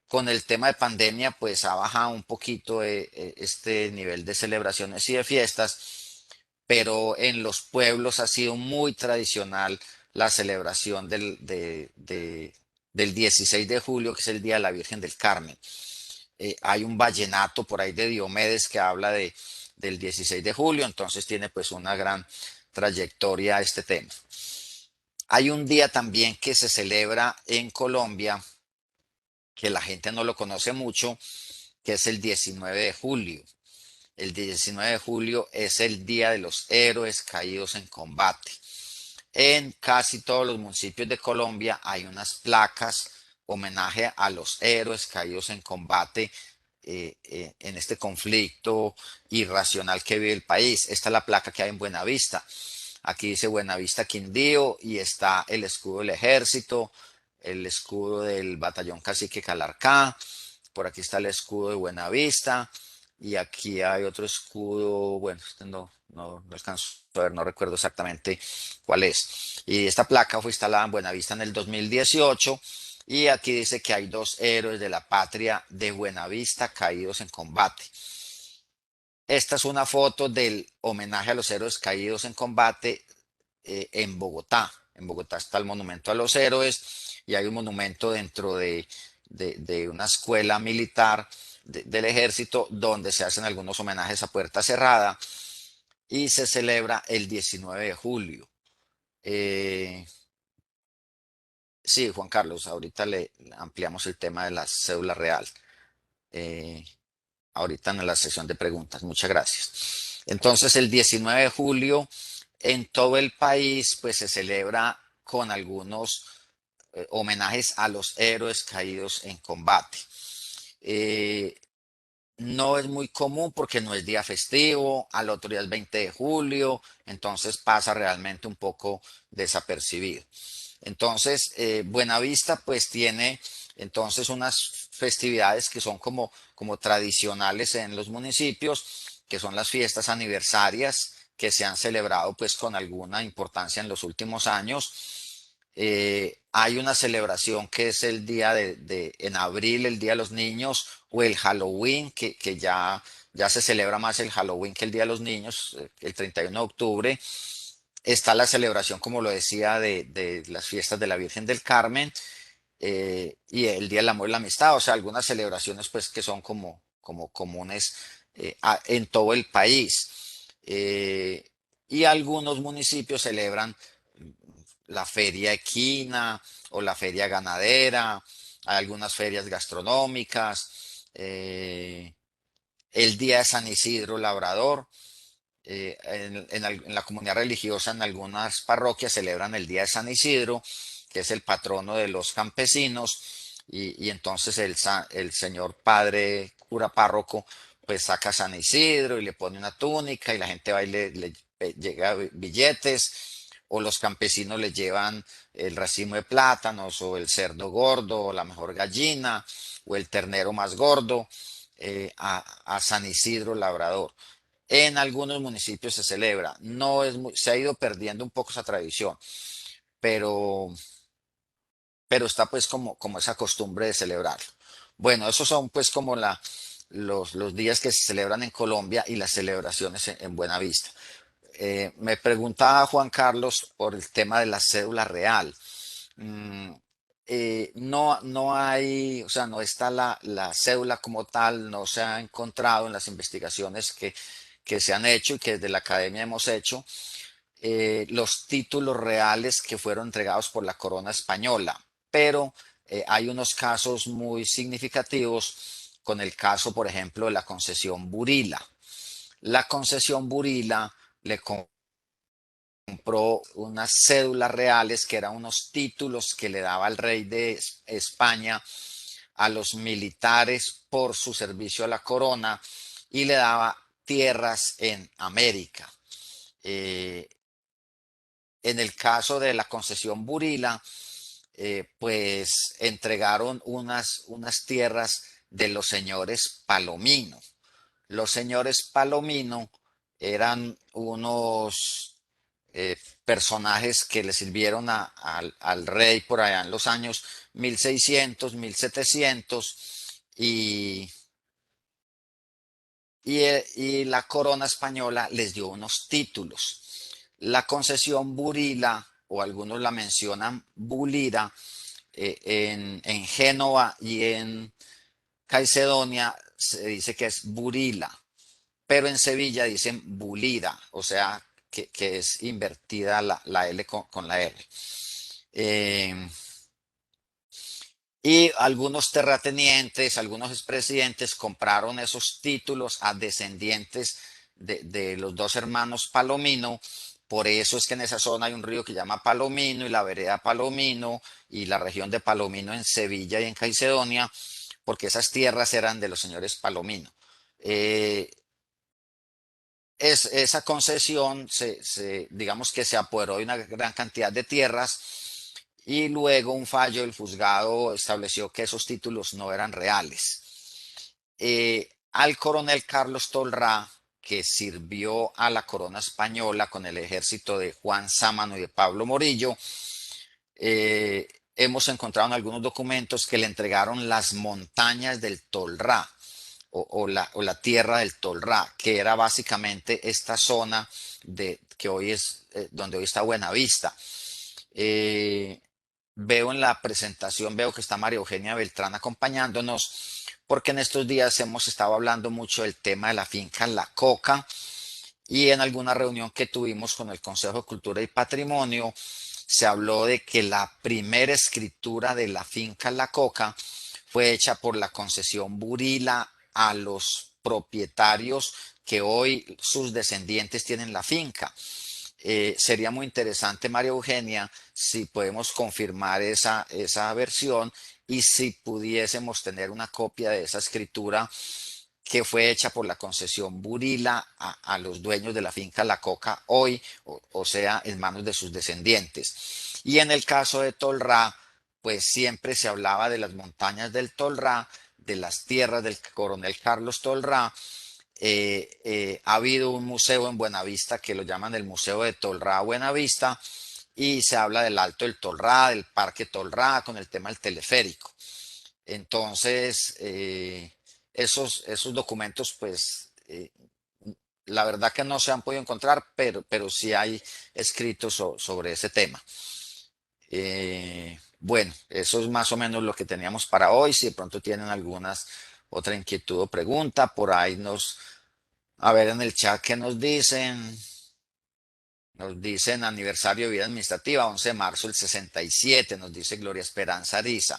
Con el tema de pandemia, pues ha bajado un poquito este nivel de celebraciones y de fiestas, pero en los pueblos ha sido muy tradicional la celebración del 16 de julio, que es el Día de la Virgen del Carmen. Hay un vallenato por ahí de Diomedes que habla del 16 de julio, entonces tiene pues una gran trayectoria este tema. Hay un día también que se celebra en Colombia, que la gente no lo conoce mucho, que es el 19 de julio. El 19 de julio es el Día de los Héroes Caídos en Combate. En casi todos los municipios de Colombia hay unas placas homenaje a los héroes caídos en combate en este conflicto irracional que vive el país. Esta es la placa que hay en Buenavista. Aquí dice Buenavista Quindío y está el escudo del ejército, el escudo del batallón Cacique Calarcá, por aquí está el escudo de Buenavista y aquí hay otro escudo, bueno, este no alcanzo a ver, no recuerdo exactamente cuál es. Y esta placa fue instalada en Buenavista en el 2018 y aquí dice que hay dos héroes de la patria de Buenavista caídos en combate. Esta es una foto del homenaje a los héroes caídos en combate en Bogotá. En Bogotá está el monumento a los héroes y hay un monumento dentro de una escuela militar del ejército donde se hacen algunos homenajes a puerta cerrada y se celebra el 19 de julio. Eh, sí, Juan Carlos, ahorita le ampliamos el tema de la cédula real. Eh, ahorita en la sesión de preguntas. Muchas gracias. Entonces, el 19 de julio en todo el país, pues se celebra con algunos homenajes a los héroes caídos en combate. Eh, no es muy común porque no es día festivo, al otro día es 20 de julio, entonces pasa realmente un poco desapercibido. Entonces, Buenavista pues tiene entonces unas festividades que son como tradicionales en los municipios, que son las fiestas aniversarias que se han celebrado pues con alguna importancia en los últimos años. Hay una celebración que es el día en abril, el Día de los Niños, o el Halloween, que ya se celebra más el Halloween que el Día de los Niños, el 31 de octubre. Está la celebración, como lo decía, de las fiestas de la Virgen del Carmen y el Día del Amor y la Amistad, o sea, algunas celebraciones pues que son como comunes en todo el país. Y algunos municipios celebran la feria equina o la feria ganadera, hay algunas ferias gastronómicas, el Día de San Isidro Labrador. En la comunidad religiosa, en algunas parroquias celebran el Día de San Isidro, que es el patrono de los campesinos, y entonces el señor padre cura párroco pues saca a San Isidro y le pone una túnica y la gente va y le llega billetes, o los campesinos le llevan el racimo de plátanos o el cerdo gordo o la mejor gallina o el ternero más gordo a San Isidro Labrador. En algunos municipios se celebra, no es se ha ido perdiendo un poco esa tradición, pero, pero está pues como esa costumbre de celebrarlo. Bueno, esos son pues como los días que se celebran en Colombia y las celebraciones en Buenavista. Me preguntaba Juan Carlos por el tema de la cédula real. Mm, no hay, o sea, no está la cédula como tal, no se ha encontrado en las investigaciones que se han hecho y que desde la academia hemos hecho, los títulos reales que fueron entregados por la corona española, pero hay unos casos muy significativos con el caso, por ejemplo, de la concesión Burila. La concesión Burila le compró unas cédulas reales que eran unos títulos que le daba el rey de España a los militares por su servicio a la corona y le daba tierras en América. Eh, en el caso de la concesión Burila, pues entregaron unas tierras de los señores Palomino. Los señores Palomino eran unos personajes que le sirvieron al rey por allá en los años 1600, 1700 y, y la corona española les dio unos títulos. La concesión Burila, o algunos la mencionan Bulira, en Génova y en Caicedonia se dice que es Burila, pero en Sevilla dicen Bulida, o sea que es invertida la L con la R. Eh, y algunos terratenientes, algunos expresidentes compraron esos títulos a descendientes de los dos hermanos Palomino. Por eso es que en esa zona hay un río que se llama Palomino y la vereda Palomino y la región de Palomino en Sevilla y en Caicedonia, porque esas tierras eran de los señores Palomino. Eh, esa concesión digamos que se apoderó de una gran cantidad de tierras y luego un fallo del juzgado estableció que esos títulos no eran reales. Al coronel Carlos Tolrá, que sirvió a la corona española con el ejército de Juan Sámano y de Pablo Morillo, hemos encontrado en algunos documentos que le entregaron las montañas del Tolrá o la tierra del Tolrá, que era básicamente esta zona que hoy es donde hoy está Buenavista. Eh, Veo en la presentación, veo que está María Eugenia Beltrán acompañándonos, porque en estos días hemos estado hablando mucho del tema de la finca La Coca y en alguna reunión que tuvimos con el Consejo de Cultura y Patrimonio se habló de que la primera escritura de la finca La Coca fue hecha por la concesión Burila a los propietarios que hoy sus descendientes tienen la finca. Sería muy interesante, María Eugenia, si podemos confirmar esa versión y si pudiésemos tener una copia de esa escritura que fue hecha por la concesión Burila a los dueños de la finca La Coca hoy, o sea, en manos de sus descendientes. Y en el caso de Tolrá, pues siempre se hablaba de las montañas del Tolrá, de las tierras del coronel Carlos Tolrá. Ha habido un museo en Buenavista que lo llaman el Museo de Tolrá Buenavista y se habla del Alto del Tolrá, del Parque Tolrá, con el tema del teleférico. Entonces, esos documentos, pues, la verdad que no se han podido encontrar, pero sí hay escritos sobre ese tema. Bueno, eso es más o menos lo que teníamos para hoy. Si de pronto tienen algunas otra inquietud o pregunta, por ahí a ver en el chat qué nos dicen. Nos dicen aniversario de vida administrativa, 11 de marzo del 67, nos dice Gloria Esperanza Ariza.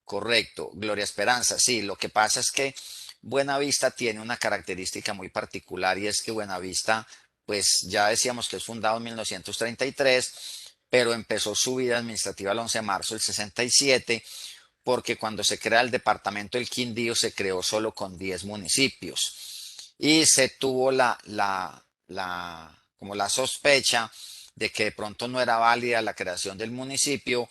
Correcto, Gloria Esperanza, sí, lo que pasa es que Buenavista tiene una característica muy particular y es que Buenavista, pues ya decíamos que es fundado en 1933, pero empezó su vida administrativa el 11 de marzo del 67, porque cuando se crea el departamento del Quindío se creó solo con 10 municipios y se tuvo como la sospecha de que de pronto no era válida la creación del municipio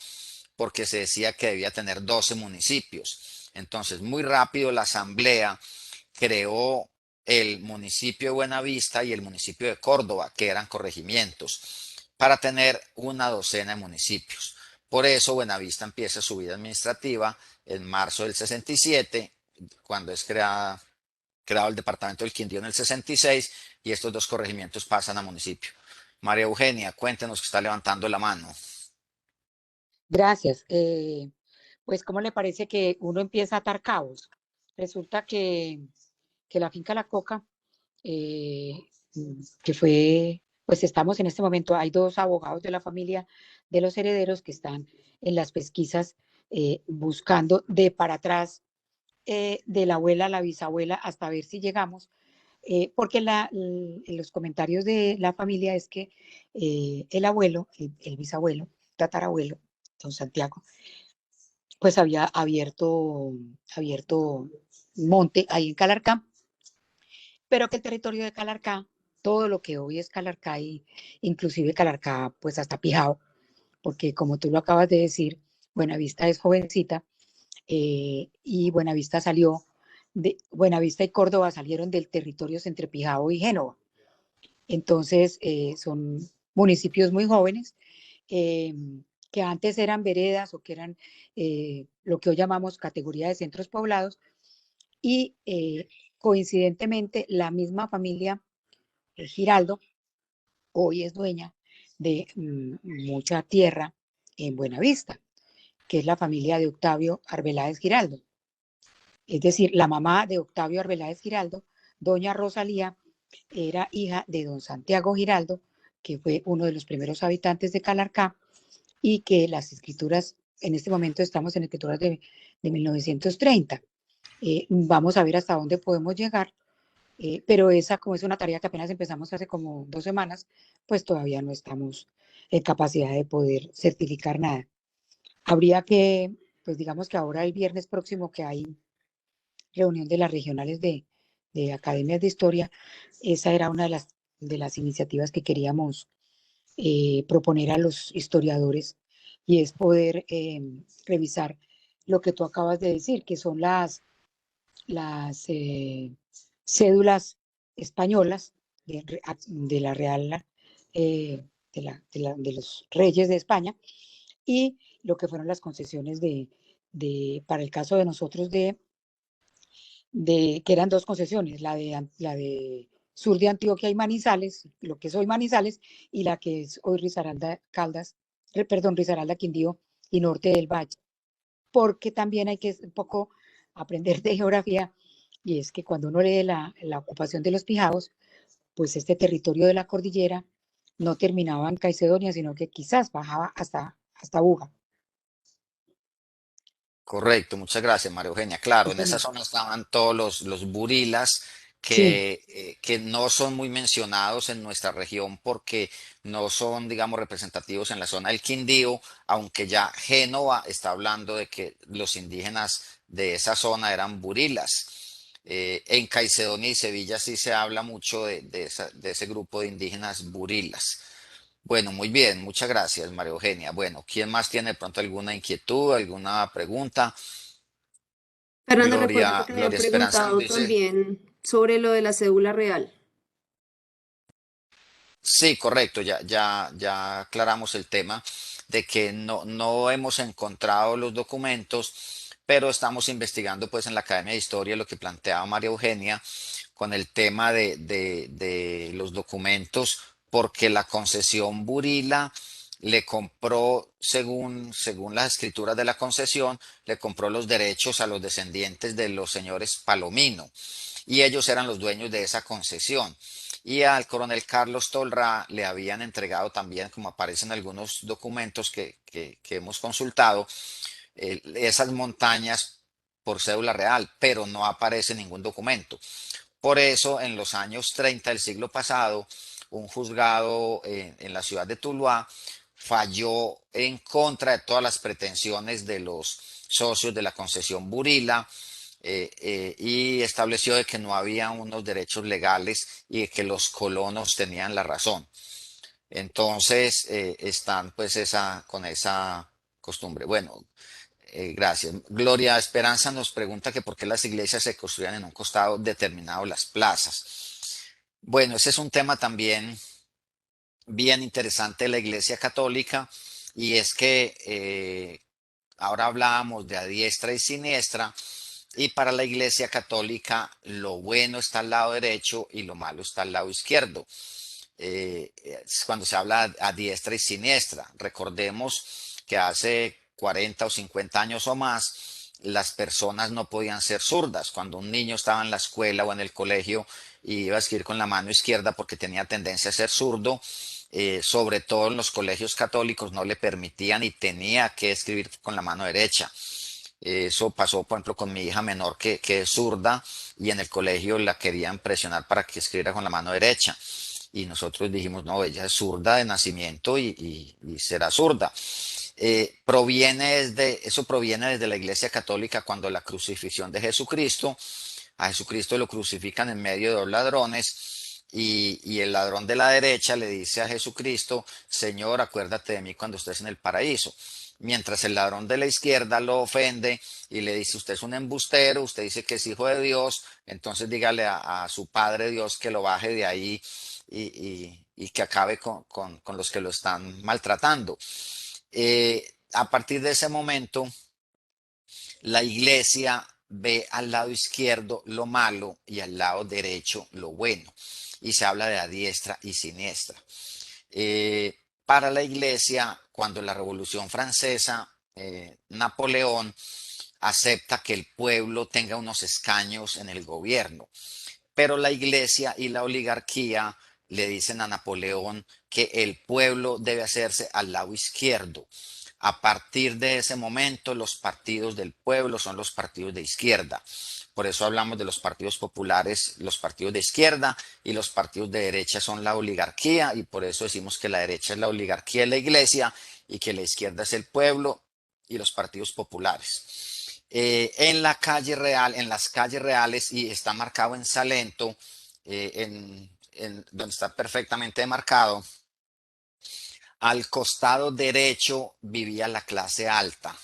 porque se decía que debía tener 12 municipios. Entonces, muy rápido la asamblea creó el municipio de Buenavista y el municipio de Córdoba, que eran corregimientos, para tener una docena de municipios. Por eso Buenavista empieza su vida administrativa en marzo del 67, cuando es creado el departamento del Quindío en el 66 y estos dos corregimientos pasan a municipio. María Eugenia, cuéntenos que está levantando la mano. Gracias. Pues, ¿cómo le parece que uno empieza a atar cabos? Resulta que la finca La Coca, eh, que fue, pues estamos en este momento, hay dos abogados de la familia de los herederos que están en las pesquisas buscando de para atrás, de la abuela a la bisabuela hasta ver si llegamos, porque en los comentarios de la familia es que el abuelo, el bisabuelo, tatarabuelo, don Santiago, pues había abierto monte ahí en Calarcá, pero que el territorio de Calarcá, todo lo que hoy es Calarcá y inclusive Calarcá, pues hasta Pijao, porque como tú lo acabas de decir, Buenavista es jovencita, y Buenavista Buenavista y Córdoba salieron del territorio entre Pijao y Génova. Entonces, son municipios muy jóvenes, eh, que antes eran veredas o que eran lo que hoy llamamos categoría de centros poblados, y coincidentemente la misma familia Giraldo hoy es dueña de mucha tierra en Buenavista, que es la familia de Octavio Arbeláez Giraldo. Es decir, la mamá de Octavio Arbeláez Giraldo, doña Rosalía, era hija de don Santiago Giraldo, que fue uno de los primeros habitantes de Calarcá, y que las escrituras, en este momento estamos en escrituras de 1930. Vamos a ver hasta dónde podemos llegar, pero esa, como es una tarea que apenas empezamos hace como 2 semanas, pues todavía no estamos en capacidad de poder certificar nada. Habría que, pues digamos que ahora el viernes próximo que hay reunión de las regionales de academias de historia, esa era una de las iniciativas que queríamos proponer a los historiadores, y es poder revisar lo que tú acabas de decir, que son las cédulas españolas de la Real, de los reyes de España, y lo que fueron las concesiones para el caso de nosotros que eran dos concesiones, la de sur de Antioquia y Manizales, lo que es hoy Manizales, y la que es hoy Risaralda Caldas, perdón, Risaralda Quindío y Norte del Valle, porque también hay que un poco aprender de geografía, y es que cuando uno lee la ocupación de los Pijaos, pues este territorio de la cordillera no terminaba en Caicedonia, sino que quizás bajaba hasta Buga. Correcto, muchas gracias, María Eugenia. Claro, Sí, en esa señor. zona estaban todos los burilas Sí, que no son muy mencionados en nuestra región porque no son, digamos, representativos en la zona del Quindío, aunque ya Génova está hablando de que los indígenas de esa zona eran burilas. En Caicedonia y Sevilla sí se habla mucho de ese grupo de indígenas burilas. Bueno, muy bien, muchas gracias, María Eugenia. Bueno, ¿quién más tiene de pronto alguna inquietud, alguna pregunta? Fernando, recuerdo Gloria, que me habían Gloria Esperanza nos preguntado dice, también sobre lo de la cédula real. sí, correcto, ya aclaramos el tema de que no hemos encontrado los documentos, pero estamos investigando pues en la Academia de Historia lo que planteaba María Eugenia con el tema de los documentos, porque la concesión Burila le compró, según las escrituras de la concesión, le compró los derechos a los descendientes de los señores Palomino, y ellos eran los dueños de esa concesión. Y al coronel Carlos Tolra le habían entregado también, como aparece en algunos documentos que hemos consultado, esas montañas por cédula real, pero no aparece ningún documento. Por eso, en los años 30 del siglo pasado, un juzgado en la ciudad de Tuluá falló en contra de todas las pretensiones de los socios de la concesión Burila, y estableció de que no había unos derechos legales y de que los colonos tenían la razón. Entonces, están pues con esa costumbre. Bueno, gracias. Gloria Esperanza nos pregunta que por qué las iglesias se construían en un costado determinado las plazas. Bueno, ese es un tema también bien interesante de la Iglesia Católica, y es que ahora hablábamos de a diestra y siniestra, y para la Iglesia Católica lo bueno está al lado derecho y lo malo está al lado izquierdo. Cuando se habla a diestra y siniestra, recordemos que hace 40 o 50 años o más, las personas no podían ser zurdas. Cuando un niño estaba en la escuela o en el colegio y iba a escribir con la mano izquierda porque tenía tendencia a ser zurdo, sobre todo en los colegios católicos no le permitían y tenía que escribir con la mano derecha. Eso pasó, por ejemplo, con mi hija menor que es zurda, y en el colegio la querían presionar para que escribiera con la mano derecha. Y nosotros dijimos, no, ella es zurda de nacimiento y será zurda. Eso proviene desde la Iglesia Católica, cuando la crucifixión de Jesucristo, a Jesucristo lo crucifican en medio de dos ladrones, y el ladrón de la derecha le dice a Jesucristo, Señor, acuérdate de mí cuando estés en el paraíso. Mientras el ladrón de la izquierda lo ofende y le dice, usted es un embustero, usted dice que es hijo de Dios, entonces dígale a su Padre Dios que lo baje de ahí y que acabe con los que lo están maltratando. A partir de ese momento, la iglesia ve al lado izquierdo lo malo y al lado derecho lo bueno, y se habla de la diestra y siniestra. Para la iglesia, cuando la Revolución Francesa, Napoleón acepta que el pueblo tenga unos escaños en el gobierno, pero la iglesia y la oligarquía le dicen a Napoleón que el pueblo debe hacerse al lado izquierdo. A partir de ese momento, los partidos del pueblo son los partidos de izquierda. Por eso hablamos de los partidos populares, los partidos de izquierda, y los partidos de derecha son la oligarquía, y por eso decimos que la derecha es la oligarquía de la iglesia y que la izquierda es el pueblo y los partidos populares. En la calle real, en las calles reales, y está marcado en Salento, donde está perfectamente marcado, al costado derecho vivía la clase alta,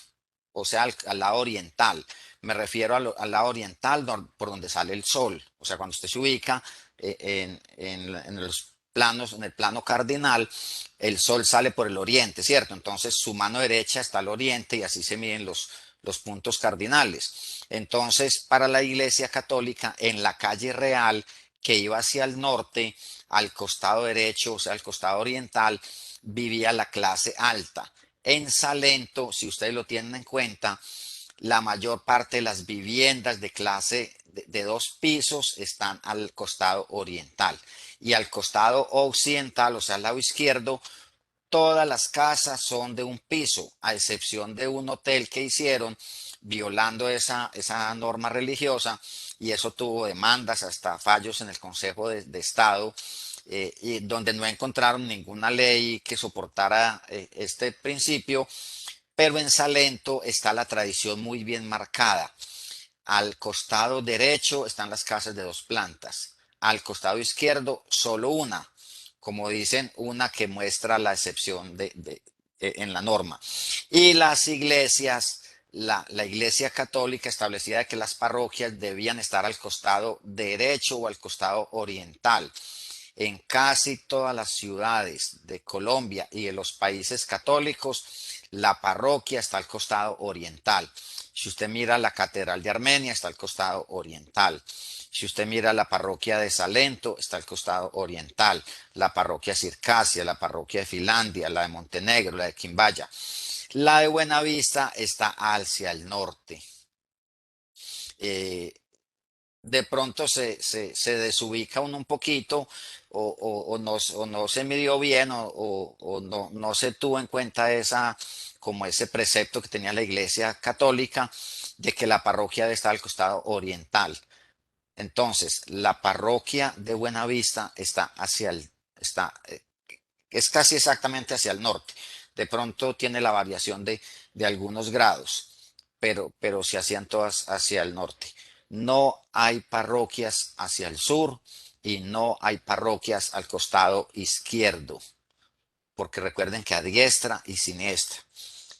o sea, al lado oriental. Me refiero al lado oriental por donde sale el sol. O sea, cuando usted se ubica en los planos, en el plano cardinal, el sol sale por el oriente, ¿cierto? Entonces su mano derecha está al oriente y así se miden los puntos cardinales. Entonces, para la Iglesia Católica, en la calle real que iba hacia el norte, al costado derecho, o sea, al costado oriental, vivía la clase alta. En Salento, si ustedes lo tienen en cuenta, la mayor parte de las viviendas de clase de 2 pisos están al costado oriental. Y al costado occidental, o sea, al lado izquierdo, todas las casas son de 1 piso, a excepción de un hotel que hicieron violando esa norma religiosa, y eso tuvo demandas, hasta fallos en el Consejo de Estado, y donde no encontraron ninguna ley que soportara este principio. Pero en Salento está la tradición muy bien marcada. Al costado derecho están las casas de 2 plantas. Al costado izquierdo, solo una. Como dicen, una que muestra la excepción en la norma. Y las iglesias, la iglesia católica establecía que las parroquias debían estar al costado derecho o al costado oriental. En casi todas las ciudades de Colombia y de los países católicos, la parroquia está al costado oriental. Si usted mira la Catedral de Armenia, está al costado oriental. Si usted mira la parroquia de Salento, está al costado oriental. La parroquia Circasia, la parroquia de Finlandia, la de Montenegro, la de Quimbaya. La de Buenavista está hacia el norte. Eh, de pronto se desubica uno un poquito, o no se midió bien, o no se tuvo en cuenta como ese precepto que tenía la Iglesia Católica de que la parroquia debe estar al costado oriental. Entonces, la parroquia de Buenavista es casi exactamente hacia el norte. De pronto tiene la variación de algunos grados, pero se hacían todas hacia el norte. No hay parroquias hacia el sur y no hay parroquias al costado izquierdo, porque recuerden que a diestra y siniestra.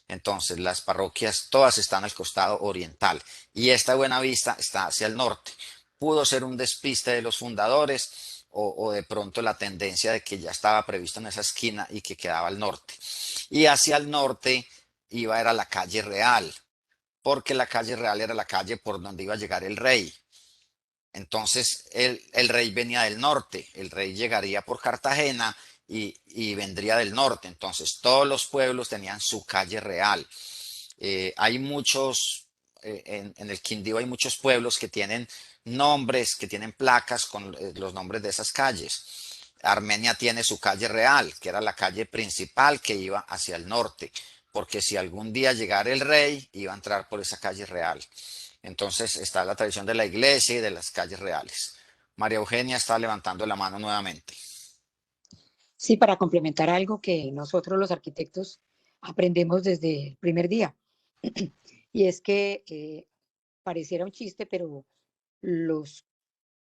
Entonces, las parroquias todas están al costado oriental y esta Buenavista está hacia el norte. Pudo ser un despiste de los fundadores, o de pronto la tendencia de que ya estaba previsto en esa esquina y que quedaba al norte. Y hacia el norte era la calle Real, porque la calle Real era la calle por donde iba a llegar el rey. Entonces el rey venía del norte, el rey llegaría por Cartagena y vendría del norte. Entonces todos los pueblos tenían su calle real. Hay muchos, en el Quindío hay muchos pueblos que tienen nombres, que tienen placas con los nombres de esas calles. Armenia tiene su calle real, que era la calle principal que iba hacia el norte, porque si algún día llegara el rey, iba a entrar por esa calle real. Entonces está la tradición de la iglesia y de las calles reales. María Eugenia está levantando la mano nuevamente. Sí, para complementar algo que nosotros los arquitectos aprendemos desde el primer día. Y es que pareciera un chiste, pero los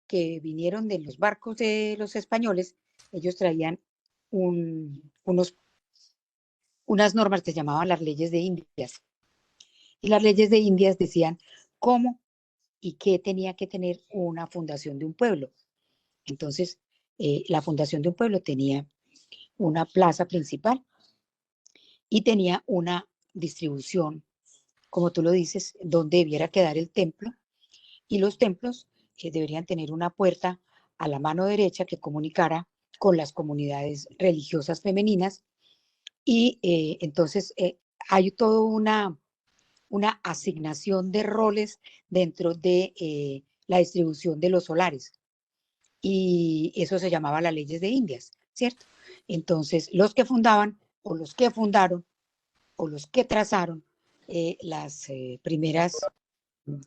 que vinieron de los barcos de los españoles, ellos traían unas normas que se llamaban las leyes de Indias. Y las leyes de Indias decían cómo y qué tenía que tener una fundación de un pueblo. Entonces, la fundación de un pueblo tenía una plaza principal y tenía una distribución, como tú lo dices, donde debiera quedar el templo, y los templos deberían tener una puerta a la mano derecha que comunicara con las comunidades religiosas femeninas, y entonces hay toda una asignación de roles dentro de la distribución de los solares. y eso se llamaba las leyes de Indias, ¿cierto? Entonces, los que fundaban o los que fundaron o los que trazaron las primeras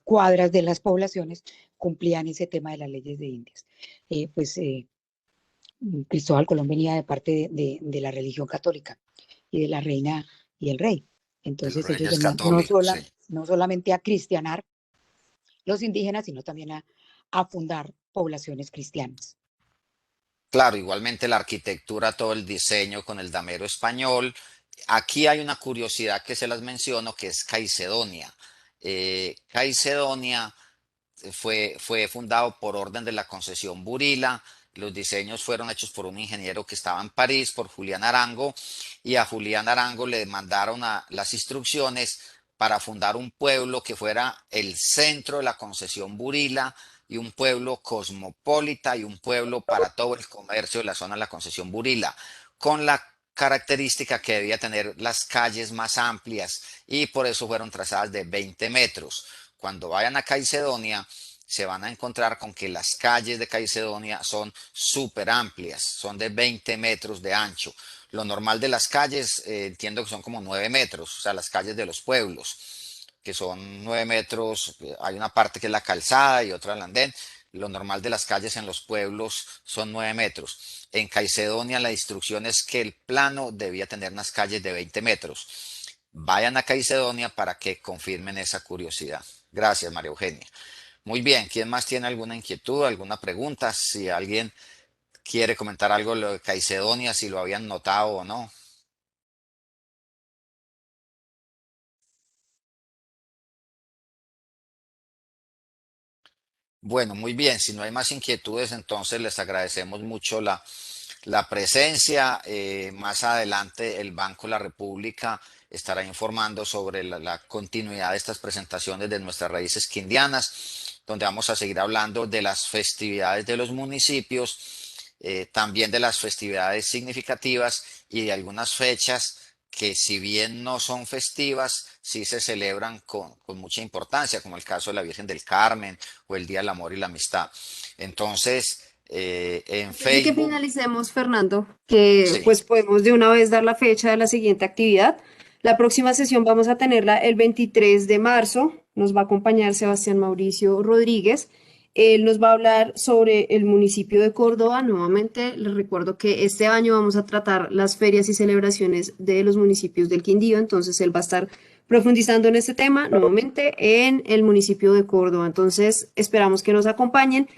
cuadras de las poblaciones cumplían ese tema de las leyes de Indias. Cristóbal Colón venía de parte de la religión católica y de la reina y el rey. de los Entonces ellos reyes venían católicos, sí. no solamente a cristianar los indígenas, sino también a fundar poblaciones cristianas. Claro, igualmente la arquitectura, todo el diseño con el damero español. Aquí hay una curiosidad que se las menciono, que es Caicedonia. Caicedonia fue fundado por orden de la concesión Burila. Los diseños fueron hechos por un ingeniero que estaba en París, por Julián Arango, y a Julián Arango le mandaron las instrucciones para fundar un pueblo que fuera el centro de la concesión Burila y un pueblo cosmopolita y un pueblo para todo el comercio de la zona de la concesión Burila, con la característica que debía tener las calles más amplias y por eso fueron trazadas de 20 metros. Cuando vayan a Caicedonia, se van a encontrar con que las calles de Caicedonia son súper amplias, son de 20 metros de ancho. Lo normal de las calles, entiendo que son como 9 metros, o sea, las calles de los pueblos, que son 9 metros, hay una parte que es la calzada y otra el andén. Lo normal de las calles en los pueblos son 9 metros. En Caicedonia la instrucción es que el plano debía tener unas calles de 20 metros. Vayan a Caicedonia para que confirmen esa curiosidad. Gracias, María Eugenia. Muy bien, ¿quién más tiene alguna inquietud, alguna pregunta? Si alguien quiere comentar algo de lo de Caicedonia, si lo habían notado o no. Bueno, muy bien, si no hay más inquietudes, entonces les agradecemos mucho la presencia. Más adelante el Banco de la República estará informando sobre la continuidad de estas presentaciones de nuestras raíces quindianas, donde vamos a seguir hablando de las festividades de los municipios, también de las festividades significativas y de algunas fechas que si bien no son festivas, sí se celebran con mucha importancia, como el caso de la Virgen del Carmen o el Día del Amor y la Amistad. Entonces, en Antes de que Facebook, finalicemos, Fernando, que sí. pues podemos de una vez dar la fecha de la siguiente actividad. La próxima sesión vamos a tenerla el 23 de marzo. Nos va a acompañar Sebastián Mauricio Rodríguez. Él nos va a hablar sobre el municipio de Córdoba. Nuevamente, les recuerdo que este año vamos a tratar las ferias y celebraciones de los municipios del Quindío. Entonces, él va a estar profundizando en este tema nuevamente en el municipio de Córdoba. Entonces, esperamos que nos acompañen.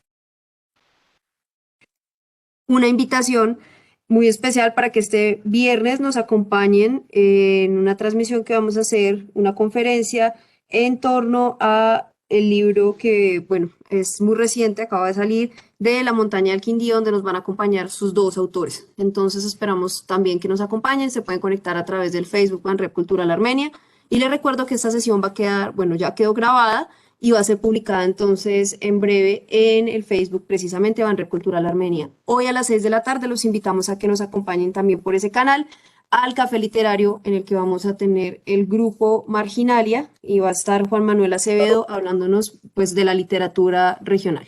Una invitación muy especial para que este viernes nos acompañen en una transmisión que vamos a hacer, una conferencia en torno a el libro que, bueno, es muy reciente, acaba de salir, de La Montaña del Quindío, donde nos van a acompañar sus dos autores. Entonces esperamos también que nos acompañen, se pueden conectar a través del Facebook Banrep Cultural Armenia. Y les recuerdo que esta sesión va a quedar, bueno, ya quedó grabada y va a ser publicada entonces en breve en el Facebook precisamente Banrep Cultural Armenia. Hoy a las 6 de la tarde los invitamos a que nos acompañen también por ese canal al café literario en el que vamos a tener el grupo Marginalia y va a estar Juan Manuel Acevedo hablándonos pues de la literatura regional.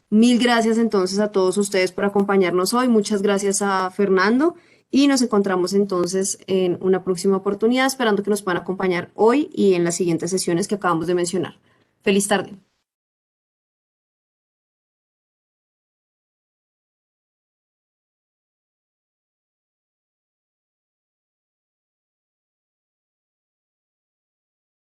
Mil gracias entonces a todos ustedes por acompañarnos hoy. Muchas gracias a Fernando y nos encontramos entonces en una próxima oportunidad esperando que nos puedan acompañar hoy y en las siguientes sesiones que acabamos de mencionar. Feliz tarde.